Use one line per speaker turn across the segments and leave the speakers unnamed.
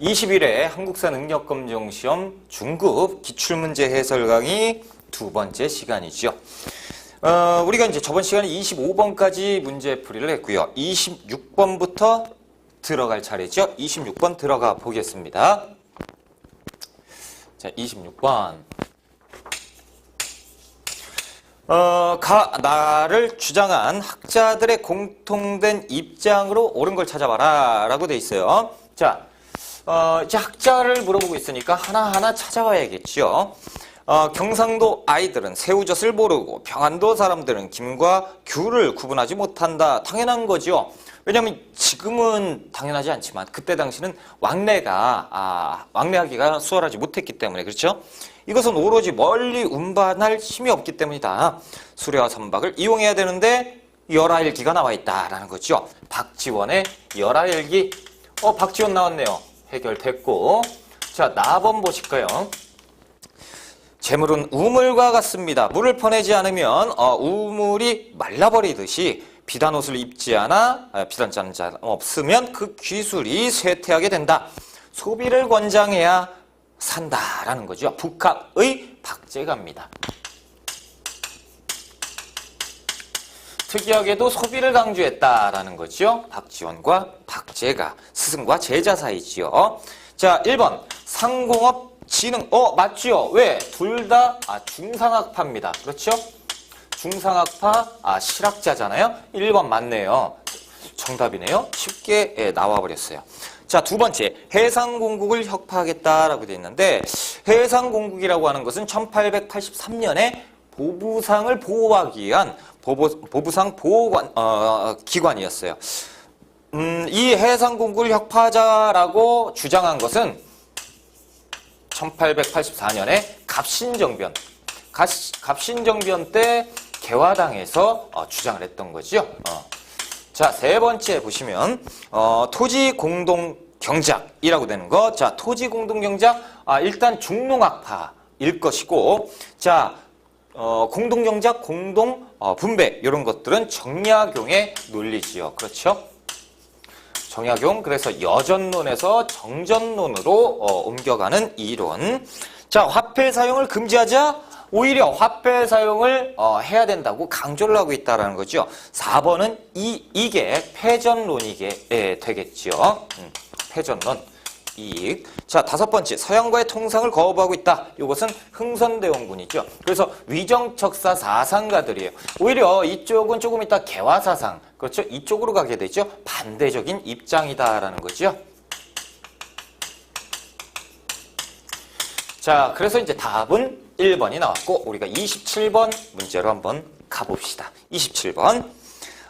21회 한국사 능력검정시험 중급 기출문제 해설 강의 두 번째 시간이죠. 우리가 이제 저번 시간에 25번까지 문제풀이를 했고요. 26번부터 들어갈 차례죠. 26번 들어가 보겠습니다. 자, 26번. 나를 주장한 학자들의 공통된 입장으로 옳은 걸 찾아봐라 라고 돼 있어요. 자, 이제 학자를 물어보고 있으니까 하나하나 찾아봐야겠죠. 경상도 아이들은 새우젓을 모르고 평안도 사람들은 김과 귤을 구분하지 못한다. 당연한 거죠. 왜냐하면 지금은 당연하지 않지만 그때 당시는 왕래하기가 수월하지 못했기 때문에 그렇죠. 이것은 오로지 멀리 운반할 힘이 없기 때문이다. 수레와 선박을 이용해야 되는데 열하일기가 나와 있다라는 거죠. 박지원의 열하일기. 박지원 나왔네요. 해결됐고. 자, 나번 보실까요? 재물은 우물과 같습니다. 물을 퍼내지 않으면 우물이 말라버리듯이 비단 옷을 입지 않아 비단자는 자 없으면 그 기술이 쇠퇴하게 된다. 소비를 권장해야 산다라는 거죠. 북학의 박제가입니다. 특이하게도 소비를 강조했다라는 거죠. 박지원과 박제가 스승과 제자 사이지요. 자, 1번 상공업 지능. 맞죠? 왜? 둘 다 중상학파입니다. 그렇죠? 중상학파 실학자잖아요. 1번 맞네요. 정답이네요. 쉽게 나와버렸어요. 자, 두 번째, 해상공국을 혁파하겠다라고 되어 있는데 해상공국이라고 하는 것은 1883년에 보부상을 보호하기 위한 보부상 보호관 기관이었어요. 이 해상공국을 혁파하자라고 주장한 것은 1884년에 갑신정변 때 개화당에서 주장을 했던 거죠. 자, 세 번째 보시면 토지공동경작이라고 되는 거. 자, 토지공동경작 일단 중농학파일 것이고, 자, 공동경작, 공동분배 이런 것들은 정약용의 논리지요. 그렇죠? 정약용, 그래서 여전론에서 정전론으로 옮겨가는 이론. 자, 화폐 사용을 금지하자 오히려 화폐 사용을 해야 된다고 강조를 하고 있다는 거죠. 4번은 이게 패전론이게 되겠죠. 패전론. 이익. 자, 다섯 번째, 서양과의 통상을 거부하고 있다. 이것은 흥선대원군이죠. 그래서 위정척사 사상가들이에요. 오히려 이쪽은 조금 이따 개화사상, 그렇죠? 이쪽으로 가게 되죠. 반대적인 입장이다라는 거죠. 자, 그래서 이제 답은 1번이 나왔고 우리가 27번 문제로 한번 가봅시다. 27번.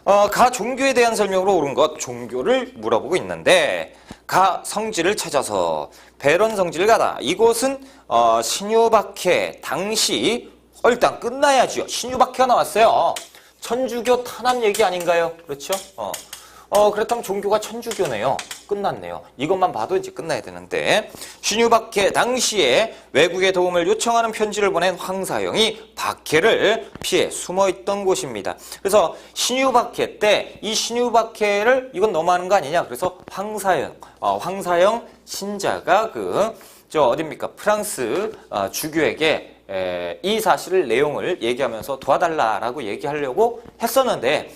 가 종교에 대한 설명으로 옳은 것, 종교를 물어보고 있는데 가 성지를 찾아서 배론 성지를 가다. 이곳은 신유박해 당시 일단 끝나야죠. 신유박해가 나왔어요. 천주교 탄압 얘기 아닌가요? 그렇죠? 그렇다면 종교가 천주교네요. 끝났네요. 이것만 봐도 이제 끝나야 되는데 신유박해 당시에 외국의 도움을 요청하는 편지를 보낸 황사영이 박해를 피해 숨어있던 곳입니다. 그래서 신유박해 때 이 신유박해를 이건 너무하는 거 아니냐? 그래서 황사영 신자가 어딥니까? 프랑스 주교에게 이 사실을 내용을 얘기하면서 도와달라라고 얘기하려고 했었는데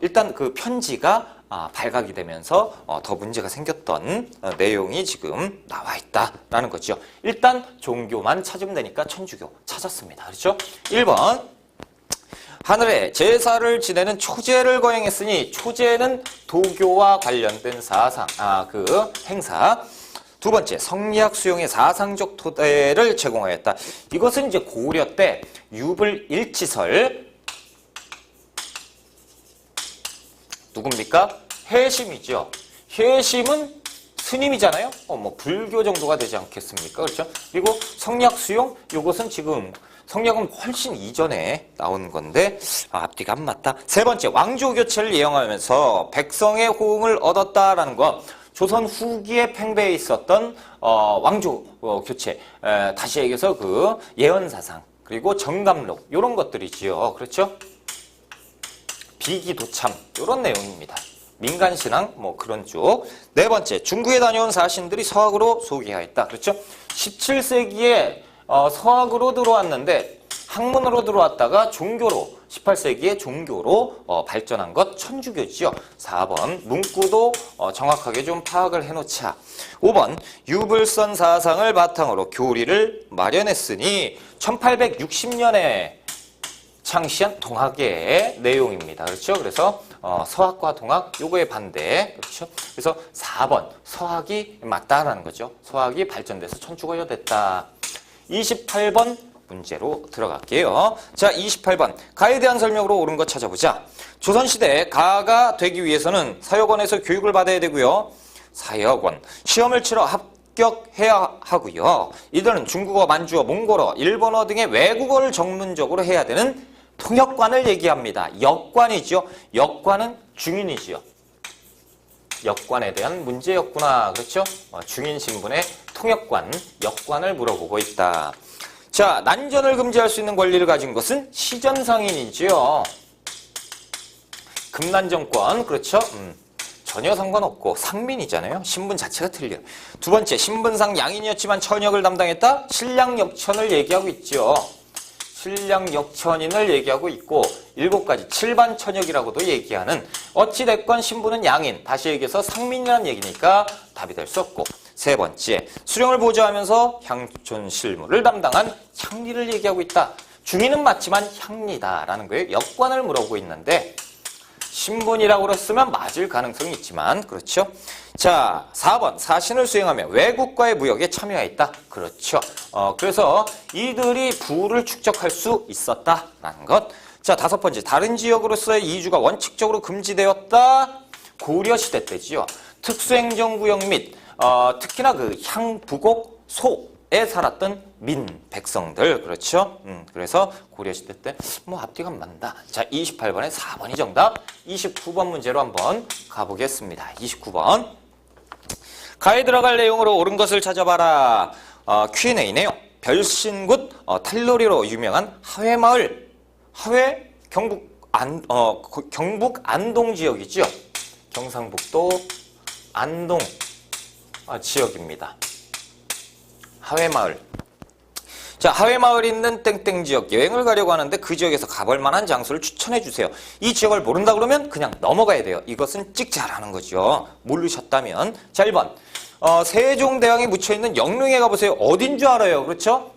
일단 그 편지가 발각이 되면서 더 문제가 생겼던 내용이 지금 나와 있다라는 거죠. 일단 종교만 찾으면 되니까 천주교 찾았습니다. 그렇죠? 1번. 하늘에 제사를 지내는 초제를 거행했으니 초제는 도교와 관련된 사상, 행사. 두 번째, 성리학 수용의 사상적 토대를 제공하였다. 이것은 이제 고려 때 유불일치설 누굽니까? 해심이죠. 해심은 스님이잖아요. 불교 정도가 되지 않겠습니까? 그렇죠? 그리고 성리학 수용, 이것은 지금 성리학은 훨씬 이전에 나온 건데 앞뒤가 안 맞다. 세 번째, 왕조 교체를 예언하면서 백성의 호응을 얻었다라는 것. 조선 후기에 팽배해 있었던 왕조 교체, 다시 얘기해서 그 예언사상, 그리고 정감록 이런 것들이지요. 그렇죠? 비기도참 이런 내용입니다. 민간신앙 뭐 그런 쪽. 네 번째, 중국에 다녀온 사신들이 서학으로 소개하였다. 그렇죠? 17세기에 서학으로 들어왔는데 학문으로 들어왔다가 종교로 18세기에 종교로 발전한 것 천주교지요. 4번 문구도 정확하게 좀 파악을 해놓자. 5번 유불선 사상을 바탕으로 교리를 마련했으니 1860년에 창시한 동학의 내용입니다. 그렇죠? 그래서 서학과 동학 요거의 반대. 그렇죠? 그래서 4번 서학이 맞다라는 거죠. 서학이 발전돼서 천주교가 됐다. 28번 문제로 들어갈게요. 자, 28번 가에 대한 설명으로 옳은 것 찾아보자. 조선시대 가가 되기 위해서는 사역원에서 교육을 받아야 되고요. 사역원 시험을 치러 합격해야 하고요. 이들은 중국어, 만주어, 몽골어, 일본어 등의 외국어를 전문적으로 해야 되는 통역관을 얘기합니다. 역관이죠. 역관은 중인이지요. 역관에 대한 문제였구나. 그렇죠? 중인 신분의 통역관, 역관을 물어보고 있다. 자, 난전을 금지할 수 있는 권리를 가진 것은 시전상인이지요. 금난정권, 그렇죠? 전혀 상관없고 상민이잖아요. 신분 자체가 틀려. 두 번째, 신분상 양인이었지만 천역을 담당했다. 신량역천을 얘기하고 있죠. 신량역천인을 얘기하고 있고 7가지 7반 천역이라고도 얘기하는 어찌됐건 신분은 양인, 다시 얘기해서 상민이라는 얘기니까 답이 될 수 없고 세 번째, 수령을 보좌하면서 향촌 실무를 담당한 향리를 얘기하고 있다. 중인은 맞지만 향리다라는 거예요. 역관을 물어보고 있는데 신분이라고 그랬으면 맞을 가능성이 있지만 그렇죠. 자, 4번 사신을 수행하며 외국과의 무역에 참여했다. 그렇죠. 그래서 이들이 부를 축적할 수 있었다라는 것. 자, 5번째 다른 지역으로서의 이주가 원칙적으로 금지되었다. 고려시대 때지요. 특수행정구역 및 특히나 그 향부곡 소에 살았던 민 백성들 그렇죠. 그래서 고려시대 때 뭐 앞뒤가 안 맞는다. 자, 28번에 4번이 정답. 29번 문제로 한번 가보겠습니다. 29번 가에 들어갈 내용으로 옳은 것을 찾아봐라. Q&A네요. 별신굿 탈놀이로 유명한 하회마을. 하회 경북 안동 지역이죠. 경상북도 안동 지역입니다. 하회마을. 자, 하회마을 있는 땡땡 지역 여행을 가려고 하는데 그 지역에서 가볼 만한 장소를 추천해 주세요. 이 지역을 모른다 그러면 그냥 넘어가야 돼요. 이것은 찍자라는 거죠. 모르셨다면. 자, 1번. 세종대왕이 묻혀있는 영릉에 가보세요. 어딘 줄 알아요? 그렇죠?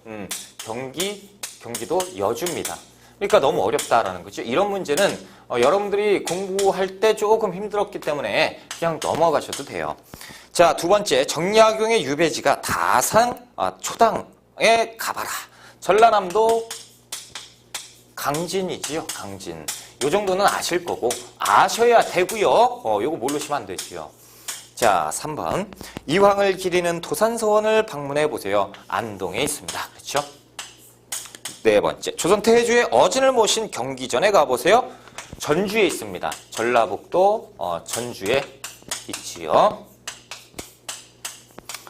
경기도 여주입니다. 그러니까 너무 어렵다라는 거죠. 이런 문제는 여러분들이 공부할 때 조금 힘들었기 때문에 그냥 넘어가셔도 돼요. 자, 두 번째, 정약용의 유배지가 다산 초당에 가봐라. 전라남도 강진이지요. 강진. 요 정도는 아실 거고 아셔야 되고요. 요거 모르시면 안 되지요. 자, 3번. 이황을 기리는 도산서원을 방문해 보세요. 안동에 있습니다. 그렇죠? 네 번째, 조선 태조의 어진을 모신 경기전에 가보세요. 전주에 있습니다. 전라북도 전주에 있지요.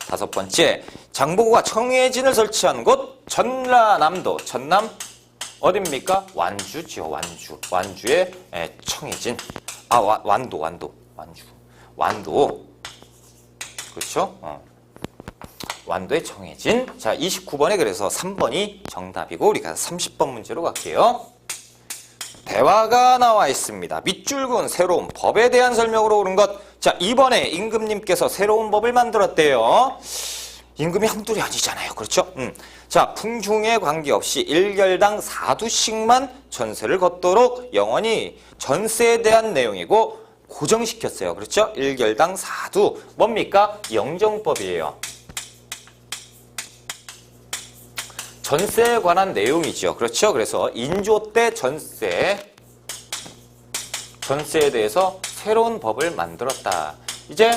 5번째, 장보고가 청해진을 설치한 곳 전라남도 전남 어딥니까? 완주지요. 완주의 청해진. 완도. 그렇죠? 완도의 청해진. 자, 29번에 그래서 3번이 정답이고 우리가 30번 문제로 갈게요. 대화가 나와 있습니다. 밑줄근 새로운 법에 대한 설명으로 옳은 것. 자, 이번에 임금님께서 새로운 법을 만들었대요. 임금이 한둘이 아니잖아요. 그렇죠? 자, 풍중에 관계없이 1결당 4두씩만 전세를 걷도록 영원히 전세에 대한 내용이고 고정시켰어요. 그렇죠? 1결당 4두. 뭡니까? 영정법이에요. 전세에 관한 내용이죠. 그렇죠? 그래서 인조 때 전세에 대해서 새로운 법을 만들었다. 이제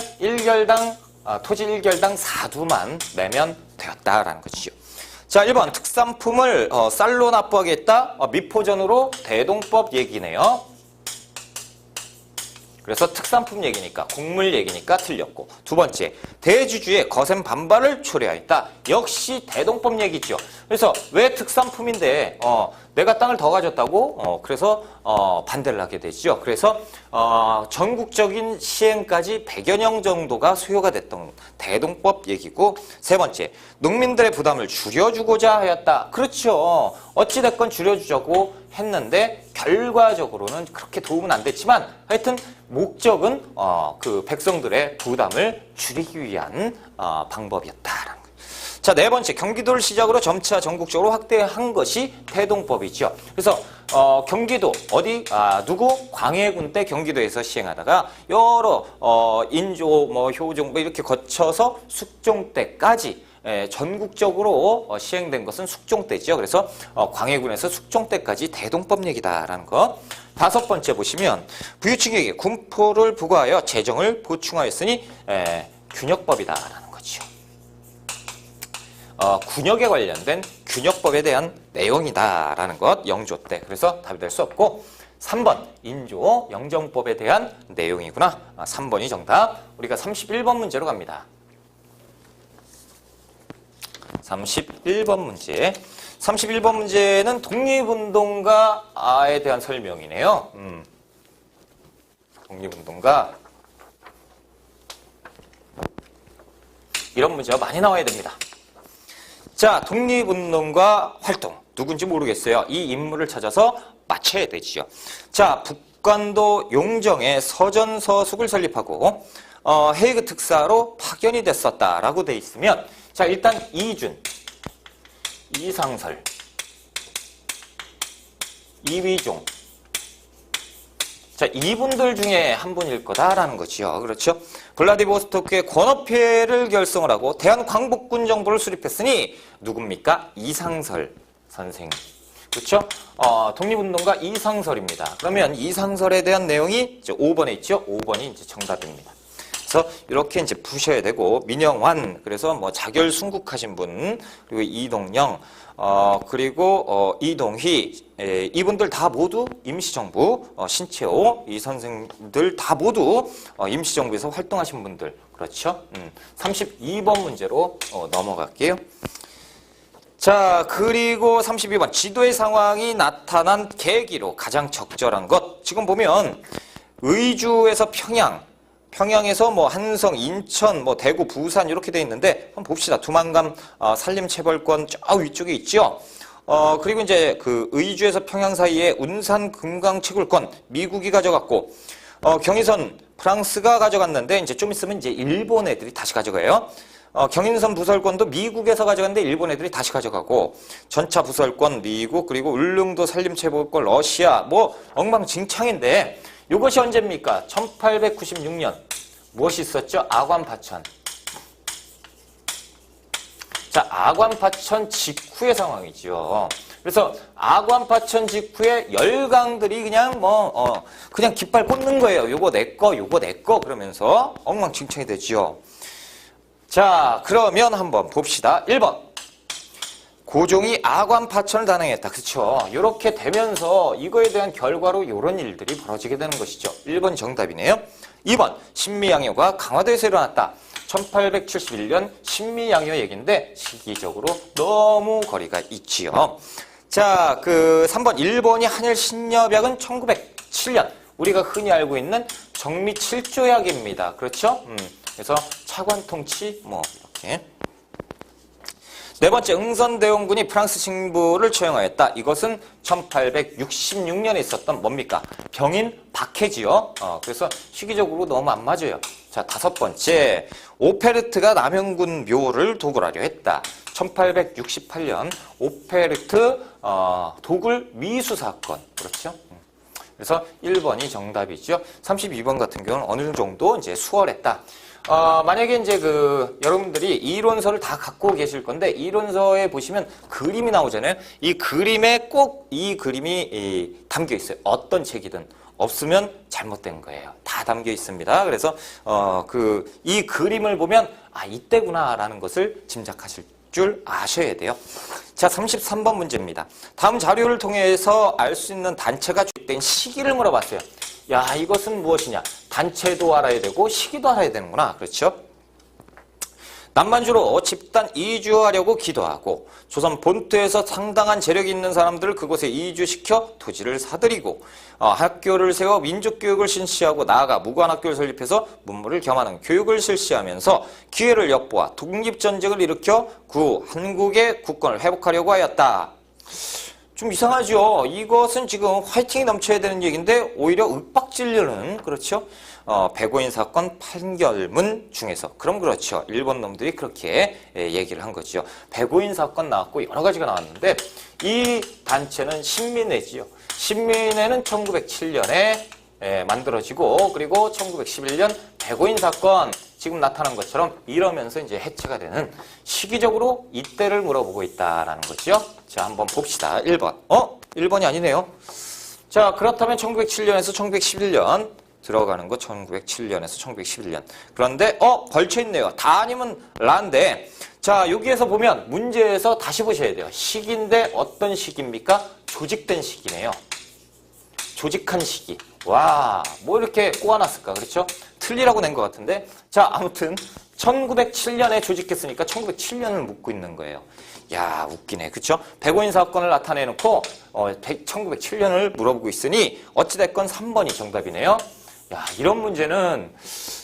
토지 1결당 4두만 내면 되었다라는 것이죠. 자, 1번 특산품을 쌀로 납부하겠다. 미포전으로 대동법 얘기네요. 그래서 특산품 얘기니까 곡물 얘기니까 틀렸고. 두 번째, 대주주의 거센 반발을 초래하였다. 역시 대동법 얘기죠. 그래서 왜 특산품인데 내가 땅을 더 가졌다고 그래서 반대를 하게 되죠. 그래서 전국적인 시행까지 100여 년 정도가 소요가 됐던 대동법 얘기고, 세 번째, 농민들의 부담을 줄여주고자 하였다. 그렇죠. 어찌됐건 줄여주자고 했는데 결과적으로는 그렇게 도움은 안 됐지만 하여튼 목적은 그 백성들의 부담을 줄이기 위한 방법이었다라는 거예요. 자, 네 번째, 경기도를 시작으로 점차 전국적으로 확대한 것이 대동법이죠. 그래서 경기도 어디 누구 광해군 때 경기도에서 시행하다가 여러 인조 효종 이렇게 거쳐서 숙종 때까지 전국적으로 시행된 것은 숙종 때죠. 그래서 광해군에서 숙종 때까지 대동법 얘기다라는 거. 다섯 번째 보시면 부유층에게 군포를 부과하여 재정을 보충하였으니 균역법이다라는 거죠. 군역에 관련된 균역법에 대한 내용이다라는 것, 영조 때. 그래서 답이 될 수 없고, 3번 인조 영정법에 대한 내용이구나. 3번이 정답. 우리가 31번 문제로 갑니다. 31번 문제. 31번 문제는 독립운동가에 대한 설명이네요. 독립운동가. 이런 문제가 많이 나와야 됩니다. 자, 독립운동가 활동. 누군지 모르겠어요. 이 인물을 찾아서 맞춰야 되지요. 자, 북간도 용정에 서전서숙을 설립하고 헤이그 특사로 파견이 됐었다라고 돼 있으면, 자, 일단 이준, 이상설, 이위종. 자, 이분들 중에 한 분일 거다라는 거죠. 그렇죠? 블라디보스토크의 권어패를 결성을 하고 대한광복군 정부를 수립했으니 누굽니까? 이상설 선생. 그렇죠? 독립운동가 이상설입니다. 그러면 이상설에 대한 내용이 이제 5번에 있죠? 5번이 이제 정답입니다. 그래서 이렇게 이제 푸셔야 되고, 민영환, 그래서 뭐 자결 순국하신 분, 그리고 이동영, 그리고 이동희, 이분들 다 모두 임시정부, 신채호, 이 선생들 다 모두 임시정부에서 활동하신 분들. 그렇죠? 32번 문제로 넘어갈게요. 자, 그리고 32번, 지도의 상황이 나타난 계기로 가장 적절한 것. 지금 보면 의주에서 평양에서 뭐 한성, 인천, 뭐 대구, 부산 이렇게 돼 있는데 한번 봅시다. 두만강 산림체벌권 저 위쪽에 있죠. 그리고 이제 그 의주에서 평양 사이에 운산 금강채굴권 미국이 가져갔고, 경의선 프랑스가 가져갔는데 이제 좀 있으면 이제 일본 애들이 다시 가져가요. 경인선 부설권도 미국에서 가져갔는데 일본 애들이 다시 가져가고, 전차 부설권 미국, 그리고 울릉도 산림체벌권 러시아, 뭐 엉망진창인데 이것이 언제입니까? 1896년. 무엇이 있었죠? 아관파천. 자, 아관파천 직후의 상황이죠. 그래서 아관파천 직후에 열강들이 그냥 그냥 깃발 꽂는 거예요. 요거 내 거, 요거 내 거 그러면서 엉망진창이 되죠. 자, 그러면 한번 봅시다. 1번. 고종이 아관파천을 단행했다. 그렇죠? 이렇게 되면서 이거에 대한 결과로 이런 일들이 벌어지게 되는 것이죠. 1번 정답이네요. 2번. 신미양요가 강화도에서 일어났다. 1871년 신미양요 얘기인데 시기적으로 너무 거리가 있지요. 자, 3번. 일본이 한일 신협약은 1907년. 우리가 흔히 알고 있는 정미 7조약입니다. 그렇죠? 그래서 차관통치 이렇게. 네 번째, 응선대원군이 프랑스 징부를 처형하였다. 이것은 1866년에 있었던 뭡니까? 병인 박해지요. 그래서 시기적으로 너무 안 맞아요. 자, 다섯 번째, 오페르트가 남영군 묘를 도굴하려 했다. 1868년 오페르트 도굴 미수 사건. 그렇죠? 그래서 1번이 정답이죠. 32번 같은 경우는 어느 정도 이제 수월했다. 만약에 이제 여러분들이 이론서를 다 갖고 계실 건데, 이론서에 보시면 그림이 나오잖아요. 이 그림에 꼭 이 그림이 담겨 있어요. 어떤 책이든. 없으면 잘못된 거예요. 다 담겨 있습니다. 그래서 이 그림을 보면 이때구나라는 것을 짐작하실 줄 아셔야 돼요. 자, 33번 문제입니다. 다음 자료를 통해서 알 수 있는 단체가 주된 시기를 물어봤어요. 야, 이것은 무엇이냐? 단체도 알아야 되고 시기도 알아야 되는구나. 그렇죠? 남만주로 집단 이주하려고 기도하고 조선 본토에서 상당한 재력이 있는 사람들을 그곳에 이주시켜 토지를 사들이고 학교를 세워 민족교육을 실시하고 나아가 무관학교를 설립해서 문물을 겸하는 교육을 실시하면서 기회를 엿보아 독립전쟁을 일으켜 한국의 국권을 회복하려고 하였다. 좀 이상하죠. 이것은 지금 화이팅이 넘쳐야 되는 얘기인데 오히려 윽박질르는, 그렇죠? 백오인 사건 판결문 중에서, 그럼 그렇죠. 일본 놈들이 그렇게 얘기를 한 거죠. 백오인 사건 나왔고 여러 가지가 나왔는데 이 단체는 신민회지요. 신민회는 1907년에 만들어지고, 그리고 1911년 백오인 사건 지금 나타난 것처럼 이러면서 이제 해체가 되는, 시기적으로 이때를 물어보고 있다라는 거죠. 자, 한번 봅시다. 1번. 1번이 아니네요. 자, 그렇다면 1907년에서 1911년 들어가는 거, 1907년에서 1911년. 그런데 걸쳐 있네요. 다 아니면 라인데, 자, 여기에서 보면 문제에서 다시 보셔야 돼요. 시기인데 어떤 시기입니까? 조직된 시기네요. 조직한 시기. 와, 뭐 이렇게 꼬아놨을까? 그렇죠? 틀리라고 낸 것 같은데. 자, 아무튼 1907년에 조직했으니까 1907년을 묻고 있는 거예요. 야, 웃기네. 그쵸? 백오인 사건을 나타내놓고 1907년을 물어보고 있으니 어찌됐건 3번이 정답이네요. 야, 이런 문제는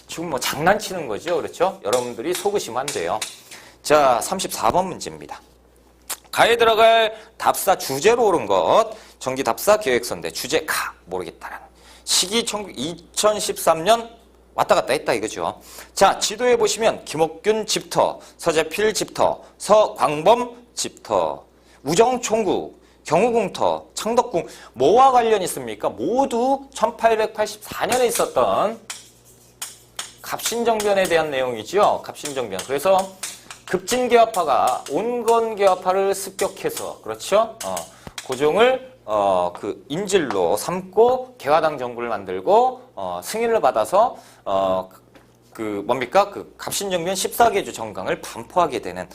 지금 뭐 장난치는 거죠. 그렇죠? 여러분들이 속으시면 안 돼요. 자, 34번 문제입니다. 가에 들어갈 답사 주제로 옳은 것. 정기 답사 계획서인데 주제 가. 모르겠다라는. 시기 2013년 왔다 갔다 했다 이거죠. 자, 지도에 보시면 김옥균 집터, 서재필 집터, 서광범 집터, 우정총국, 경우궁터, 창덕궁, 뭐와 관련이 있습니까? 모두 1884년에 있었던 갑신정변에 대한 내용이죠. 갑신정변. 그래서 급진개화파가 온건개화파를 습격해서, 그렇죠? 고종을 그 인질로 삼고 개화당 정부를 만들고 승인을 받아서 그 갑신정변 14개주 정강을 반포하게 되는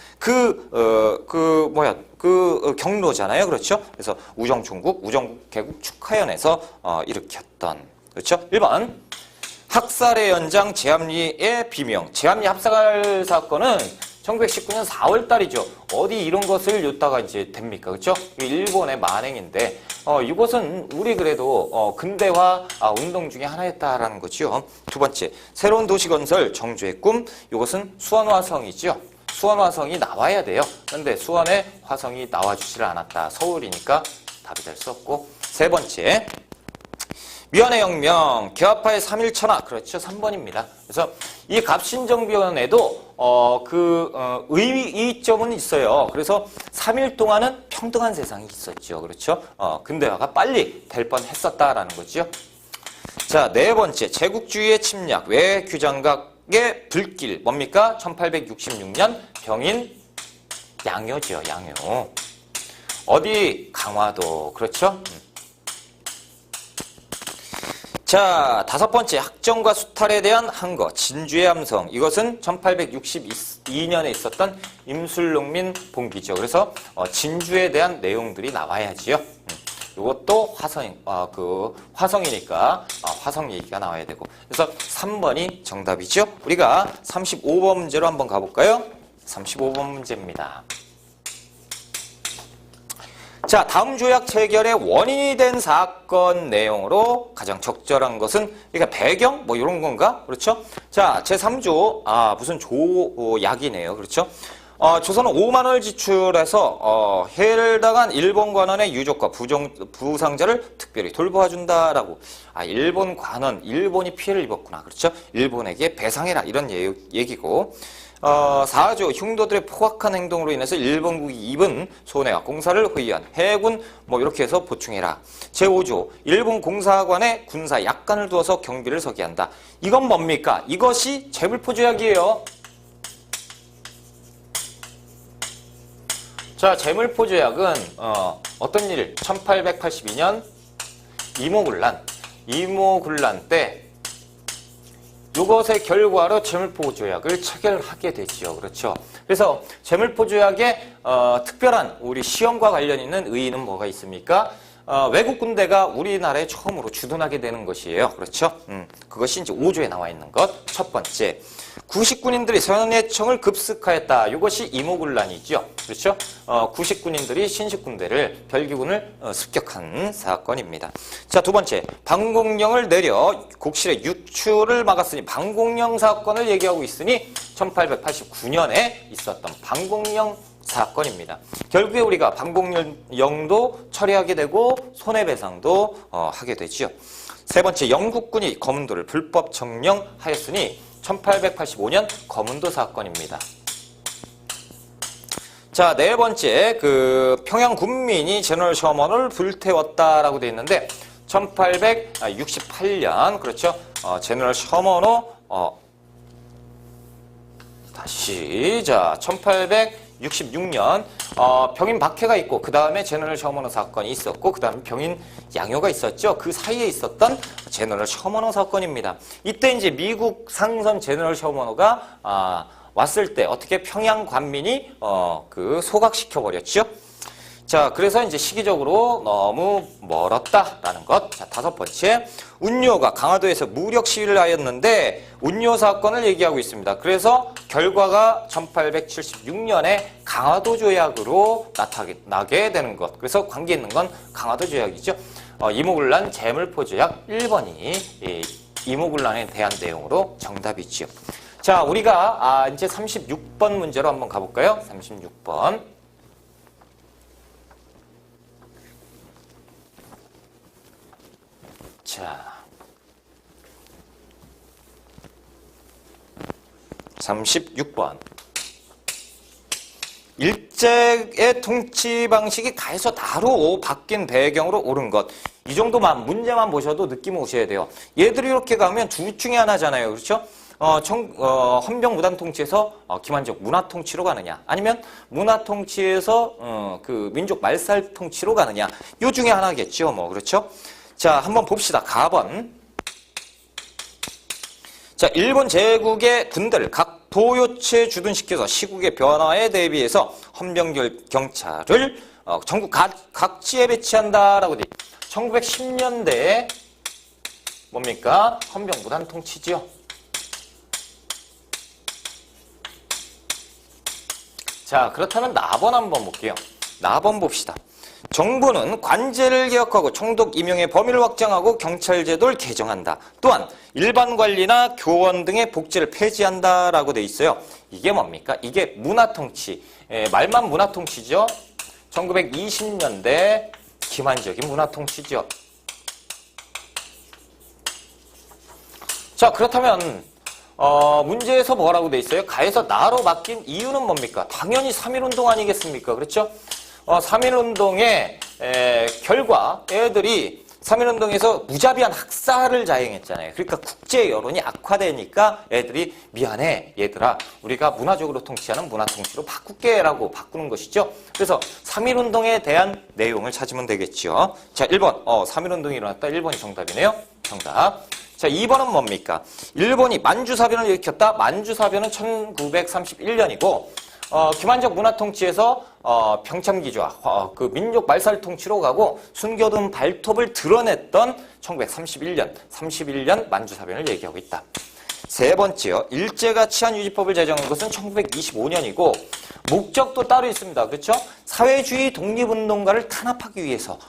경로잖아요. 그렇죠? 그래서 우정총국, 우정개국 축하연에서 일으켰던, 그렇죠? 1번. 학살의 연장 제암리의 비명. 제암리 합살 사건은 1919년 4월 달이죠. 어디 이런 것을 엿다가 이제 됩니까? 그렇죠? 일본의 만행인데, 이것은 우리 그래도 근대화 운동 중에 하나였다라는 거죠. 두 번째, 새로운 도시 건설 정주의 꿈. 이것은 수원화성이죠. 수원화성이 나와야 돼요. 그런데 수원에 화성이 나와주지를 않았다. 서울이니까 답이 될 수 없고. 세 번째, 미완의 혁명, 개화파의 3.1 천하. 그렇죠. 3번입니다. 그래서 이 갑신정변에도 의의점은 있어요. 그래서 3일 동안은 평등한 세상이 있었죠. 그렇죠. 근대화가 빨리 될 뻔했었다라는 거죠. 자, 네 번째, 제국주의의 침략, 외규장각의 불길. 뭡니까? 1866년 병인 양요죠. 양요. 어디? 강화도. 그렇죠. 자, 다섯 번째, 학정과 수탈에 대한 항거, 진주의 함성. 이것은 1862년에 있었던 임술농민 봉기죠. 그래서 진주에 대한 내용들이 나와야지요. 이것도 화성이니까 화성 얘기가 나와야 되고. 그래서 3번이 정답이죠. 우리가 35번 문제로 한번 가볼까요? 35번 문제입니다. 자, 다음 조약 체결의 원인이 된 사건 내용으로 가장 적절한 것은, 그러니까 배경? 뭐 이런 건가? 그렇죠? 자, 제3조, 무슨 조약이네요. 그렇죠? 조선은 5만 원을 지출해서, 해를 당한 일본 관원의 유족과 부상자를 특별히 돌보아준다라고. 일본 관원, 일본이 피해를 입었구나. 그렇죠? 일본에게 배상해라. 이런 얘기고. 4조 흉도들의 포악한 행동으로 인해서 일본국이 입은 손해와 공사를 호의한 해군 이렇게 해서 보충해라. 제5조 일본 공사관에 군사 약관을 두어서 경비를 서게 한다. 이건 뭡니까? 이것이 재물포조약이에요. 자, 재물포조약은 어떤 일? 1882년 이모군란 때 이것의 결과로 재물포조약을 체결하게 되지요. 그렇죠? 그래서 재물포조약에 특별한 우리 시험과 관련 있는 의의는 뭐가 있습니까? 외국 군대가 우리나라에 처음으로 주둔하게 되는 것이에요. 그렇죠? 그것이 이제 5조에 나와 있는 것. 첫 번째, 구식군인들이 선해청을 급습하였다. 이것이 이모군란이죠. 그렇죠? 구식군인들이 신식군대를 별기군을 습격한 사건입니다. 자, 두 번째, 방공령을 내려 곡실의 유출을 막았으니 방공령 사건을 얘기하고 있으니 1889년에 있었던 방공령 사건입니다. 결국에 우리가 방공령도 처리하게 되고 손해배상도 하게 되죠. 세 번째, 영국군이 거문도를 불법 점령하였으니 1885년 거문도 사건입니다. 자, 네 번째, 평양 군민이 제너럴 셔먼을 불태웠다라고 되어 있는데 1868년, 그렇죠? 제너럴 셔먼호 다시, 자, 1866년 병인 박해가 있고 그 다음에 제너럴 셔먼호 사건이 있었고 그 다음에 병인 양요가 있었죠. 그 사이에 있었던 제너럴 셔먼호 사건입니다. 이때 이제 미국 상선 제너럴 셔먼호가 왔을 때 어떻게 평양 관민이 소각시켜 버렸죠. 자, 그래서 이제 시기적으로 너무 멀었다라는 것. 자, 다섯 번째, 운요가 강화도에서 무력 시위를 하였는데 운요 사건을 얘기하고 있습니다. 그래서 결과가 1876년에 강화도 조약으로 나타나게 되는 것. 그래서 관계 있는 건 강화도 조약이죠. 이모군란 재물포 조약 1번이 이모군란에 대한 내용으로 정답이지요. 자, 우리가 이제 36번 문제로 한번 가볼까요? 36번. 자, 36번. 일제의 통치 방식이 가에서 나로 바뀐 배경으로 옳은 것. 이 정도만 문제만 보셔도 느낌 오셔야 돼요. 얘들이 이렇게 가면 둘 중에 하나잖아요. 그렇죠? 헌병 무단 통치에서 기만적 문화 통치로 가느냐, 아니면 문화 통치에서 민족 말살 통치로 가느냐, 요 중에 하나겠죠. 뭐 그렇죠? 자, 한번 봅시다. 가번. 자, 일본 제국의 군대를 각 도요체에 주둔시켜서 시국의 변화에 대비해서 헌병 경찰을 전국 각지에 배치한다라고 돼. 1910년대에 뭡니까? 헌병 무단 통치지요. 자, 그렇다면 나번 한번 볼게요. 나번 봅시다. 정부는 관제를 개혁하고 총독 임용의 범위를 확장하고 경찰제도를 개정한다. 또한 일반 관리나 교원 등의 복지를 폐지한다라고 돼 있어요. 이게 뭡니까? 이게 문화통치. 말만 문화통치죠. 1920년대 기만적인 문화통치죠. 자, 그렇다면 문제에서 뭐라고 돼 있어요? 가에서 나로 바뀐 이유는 뭡니까? 당연히 3.1운동 아니겠습니까? 그렇죠? 3.1운동의 결과 애들이 3.1운동에서 무자비한 학살을 자행했잖아요. 그러니까 국제 여론이 악화되니까 애들이 미안해 얘들아, 우리가 문화적으로 통치하는 문화통치로 바꿀게 라고 바꾸는 것이죠. 그래서 3.1운동에 대한 내용을 찾으면 되겠죠. 자, 1번 3.1운동이 일어났다. 1번이 정답이네요. 정답. 자, 2번은 뭡니까? 일본이 만주사변을 일으켰다. 만주사변은 1931년이고 기만적 문화통치에서 평참기조와 민족 말살 통치로 가고 순교든 발톱을 드러냈던 1931년 만주사변을 얘기하고 있다. 세 번째요. 일제가 치안유지법을 제정한 것은 1925년이고 목적도 따로 있습니다. 그렇죠? 사회주의 독립운동가를 탄압하기 위해서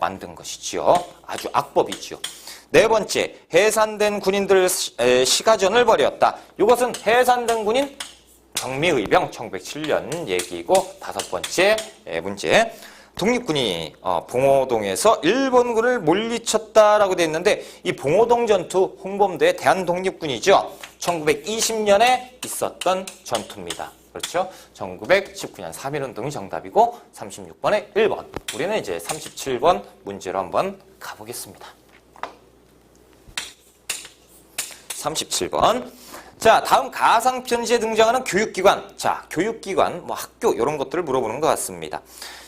만든 것이지요. 아주 악법이지요. 네 번째, 해산된 군인들 시가전을 벌였다. 이것은 해산된 군인 경미의병 1907년 얘기고, 다섯 번째 문제, 독립군이 봉오동에서 일본군을 물리쳤다라고 되어 있는데 이 봉오동 전투 홍범도의 대한독립군이죠. 1920년에 있었던 전투입니다. 그렇죠? 1919년 3.1운동이 정답이고 36번에 1번. 우리는 이제 37번 문제로 한번 가보겠습니다. 37번. 자, 다음 가상편지에 등장하는 교육기관. 자, 교육기관, 학교 이런 것들을 물어보는 것 같습니다.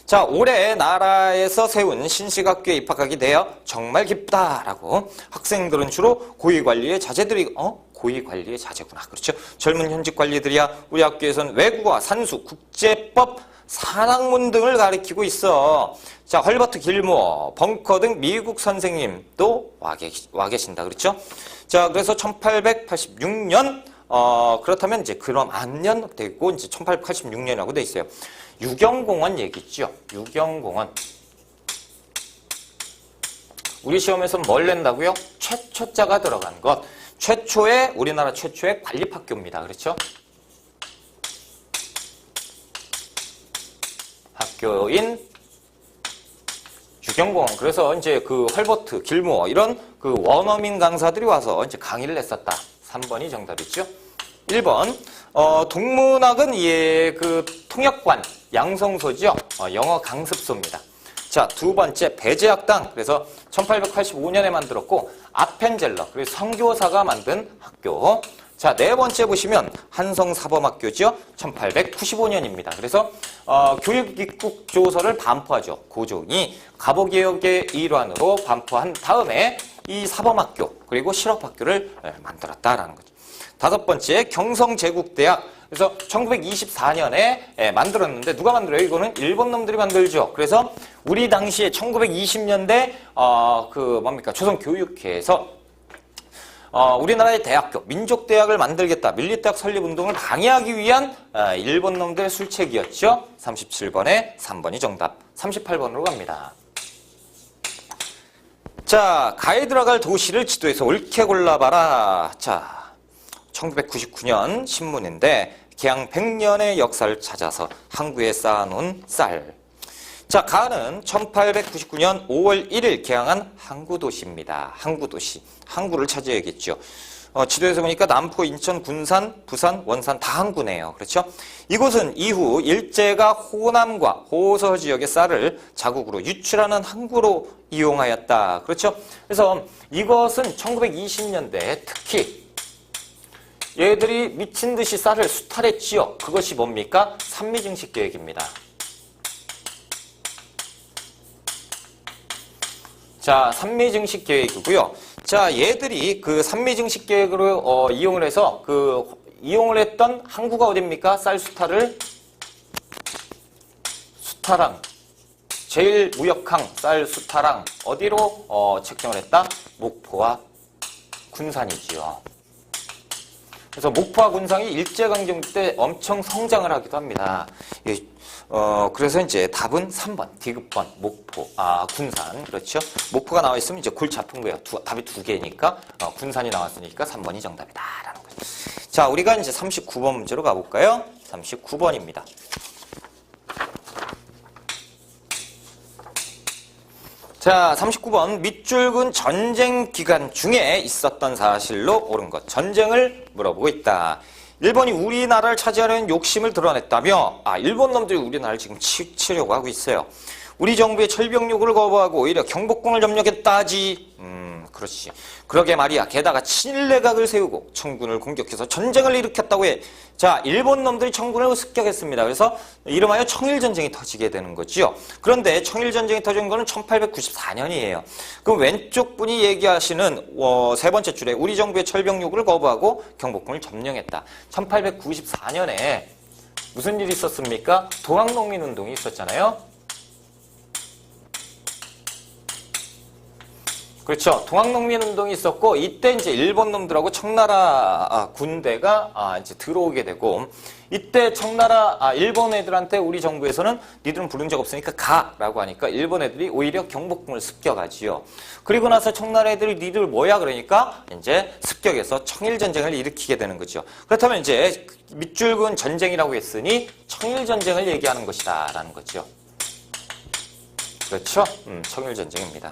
자, 올해 나라에서 세운 신식학교에 입학하게 되어 정말 기쁘다라고. 학생들은 주로 고위관리의 자제들이 고위관리의 자제구나. 그렇죠? 젊은 현직 관리들이야 우리 학교에서는 외국어와 산수, 국제법, 산학문 등을 가르치고 있어. 자, 헐버트 길모어, 벙커 등 미국 선생님도 와 계신다. 그렇죠? 자, 그래서 1886년 그렇다면 이제 그럼 안년 되고 이제 1886년이라고 돼 있어요. 유경공원 얘기죠. 유경공원. 우리 시험에서 뭘 낸다고요? 최초자가 들어간 것. 우리나라 최초의 관립학교입니다. 그렇죠? 학교인 유경공원. 그래서 이제 그 헐버트, 길모어 이런 그 원어민 강사들이 와서 이제 강의를 했었다. 3번이 정답이죠. 1번. 동문학은 그 통역관, 양성소죠. 영어 강습소입니다. 자, 두 번째 배제학당. 그래서 1885년에 만들었고 아펜젤러, 그래서 선교사가 만든 학교. 자, 네 번째 보시면 한성사범학교죠. 1895년입니다. 그래서 교육입국조서를 반포하죠. 고종이 갑오개혁의 일환으로 반포한 다음에 이 사범학교 그리고 실업학교를 만들었다라는 거죠. 다섯 번째 경성제국대학. 그래서 1924년에 만들었는데 누가 만들어요? 이거는 일본 놈들이 만들죠. 그래서 우리 당시에 1920년대 조선교육회에서 우리나라의 대학교, 민족대학을 만들겠다. 민리대학 설립운동을 방해하기 위한 일본 놈들의 술책이었죠. 37번에 3번이 정답. 38번으로 갑니다. 자, 가에 들어갈 도시를 지도에서 옳게 골라봐라. 자, 1999년 신문인데 개항 100년의 역사를 찾아서 항구에 쌓아놓은 쌀. 자, 가는 1899년 5월 1일 개항한 항구도시입니다. 항구도시. 항구를 찾아야겠죠. 지도에서 보니까 남포, 인천, 군산, 부산, 원산 다 항구네요. 그렇죠? 이곳은 이후 일제가 호남과 호서 지역의 쌀을 자국으로 유출하는 항구로 이용하였다. 그렇죠? 그래서 이것은 1920년대 특히 얘들이 미친 듯이 쌀을 수탈했지요. 그것이 뭡니까? 산미증식 계획입니다. 자, 산미증식 계획이고요. 자, 얘들이 그 산미증식 계획으로 이용을 해서 이용을 했던 항구가 어딥니까? 쌀 수탈을 수탈항, 제일 무역항 쌀 수탈항 어디로 책정을 했다? 목포와 군산이지요. 그래서 목포와 군산이 일제강점기 때 엄청 성장을 하기도 합니다. 그래서 이제 답은 3번, 디귿번, 목포, 군산. 그렇죠? 목포가 나와 있으면 이제 골치 아픈 거예요. 답이 두 개니까, 군산이 나왔으니까 3번이 정답이다. 라는 거죠. 자, 우리가 이제 39번 문제로 가볼까요? 39번입니다. 자, 39번. 밑줄근 전쟁 기간 중에 있었던 사실로 옳은 것. 전쟁을 물어보고 있다. 일본이 우리나라를 차지하려는 욕심을 드러냈다며 일본 놈들이 우리나라를 지금 치려고 하고 있어요. 우리 정부의 철병 요구를 거부하고 오히려 경복궁을 점령했다지. 그렇지. 그러게 말이야. 게다가 친일 내각을 세우고 청군을 공격해서 전쟁을 일으켰다고 해. 자, 일본 놈들이 청군을 습격했습니다. 그래서 이름하여 청일전쟁이 터지게 되는 거죠. 그런데 청일전쟁이 터진 거는 1894년이에요. 그럼 왼쪽 분이 얘기하시는 세 번째 줄에 우리 정부의 철병 요구를 거부하고 경복궁을 점령했다. 1894년에 무슨 일이 있었습니까? 동학농민운동이 있었잖아요. 그렇죠. 동학농민운동이 있었고 이때 이제 일본 놈들하고 청나라 군대가 이제 들어오게 되고 이때 청나라 일본 애들한테 우리 정부에서는 니들은 부른 적 없으니까 가라고 하니까 일본 애들이 오히려 경복궁을 습격하지요. 그리고 나서 청나라 애들이 니들 뭐야 그러니까 이제 습격해서 청일전쟁을 일으키게 되는 거죠. 그렇다면 이제 밑줄근 전쟁이라고 했으니 청일전쟁을 얘기하는 것이다 라는 거죠. 그렇죠? 청일전쟁입니다.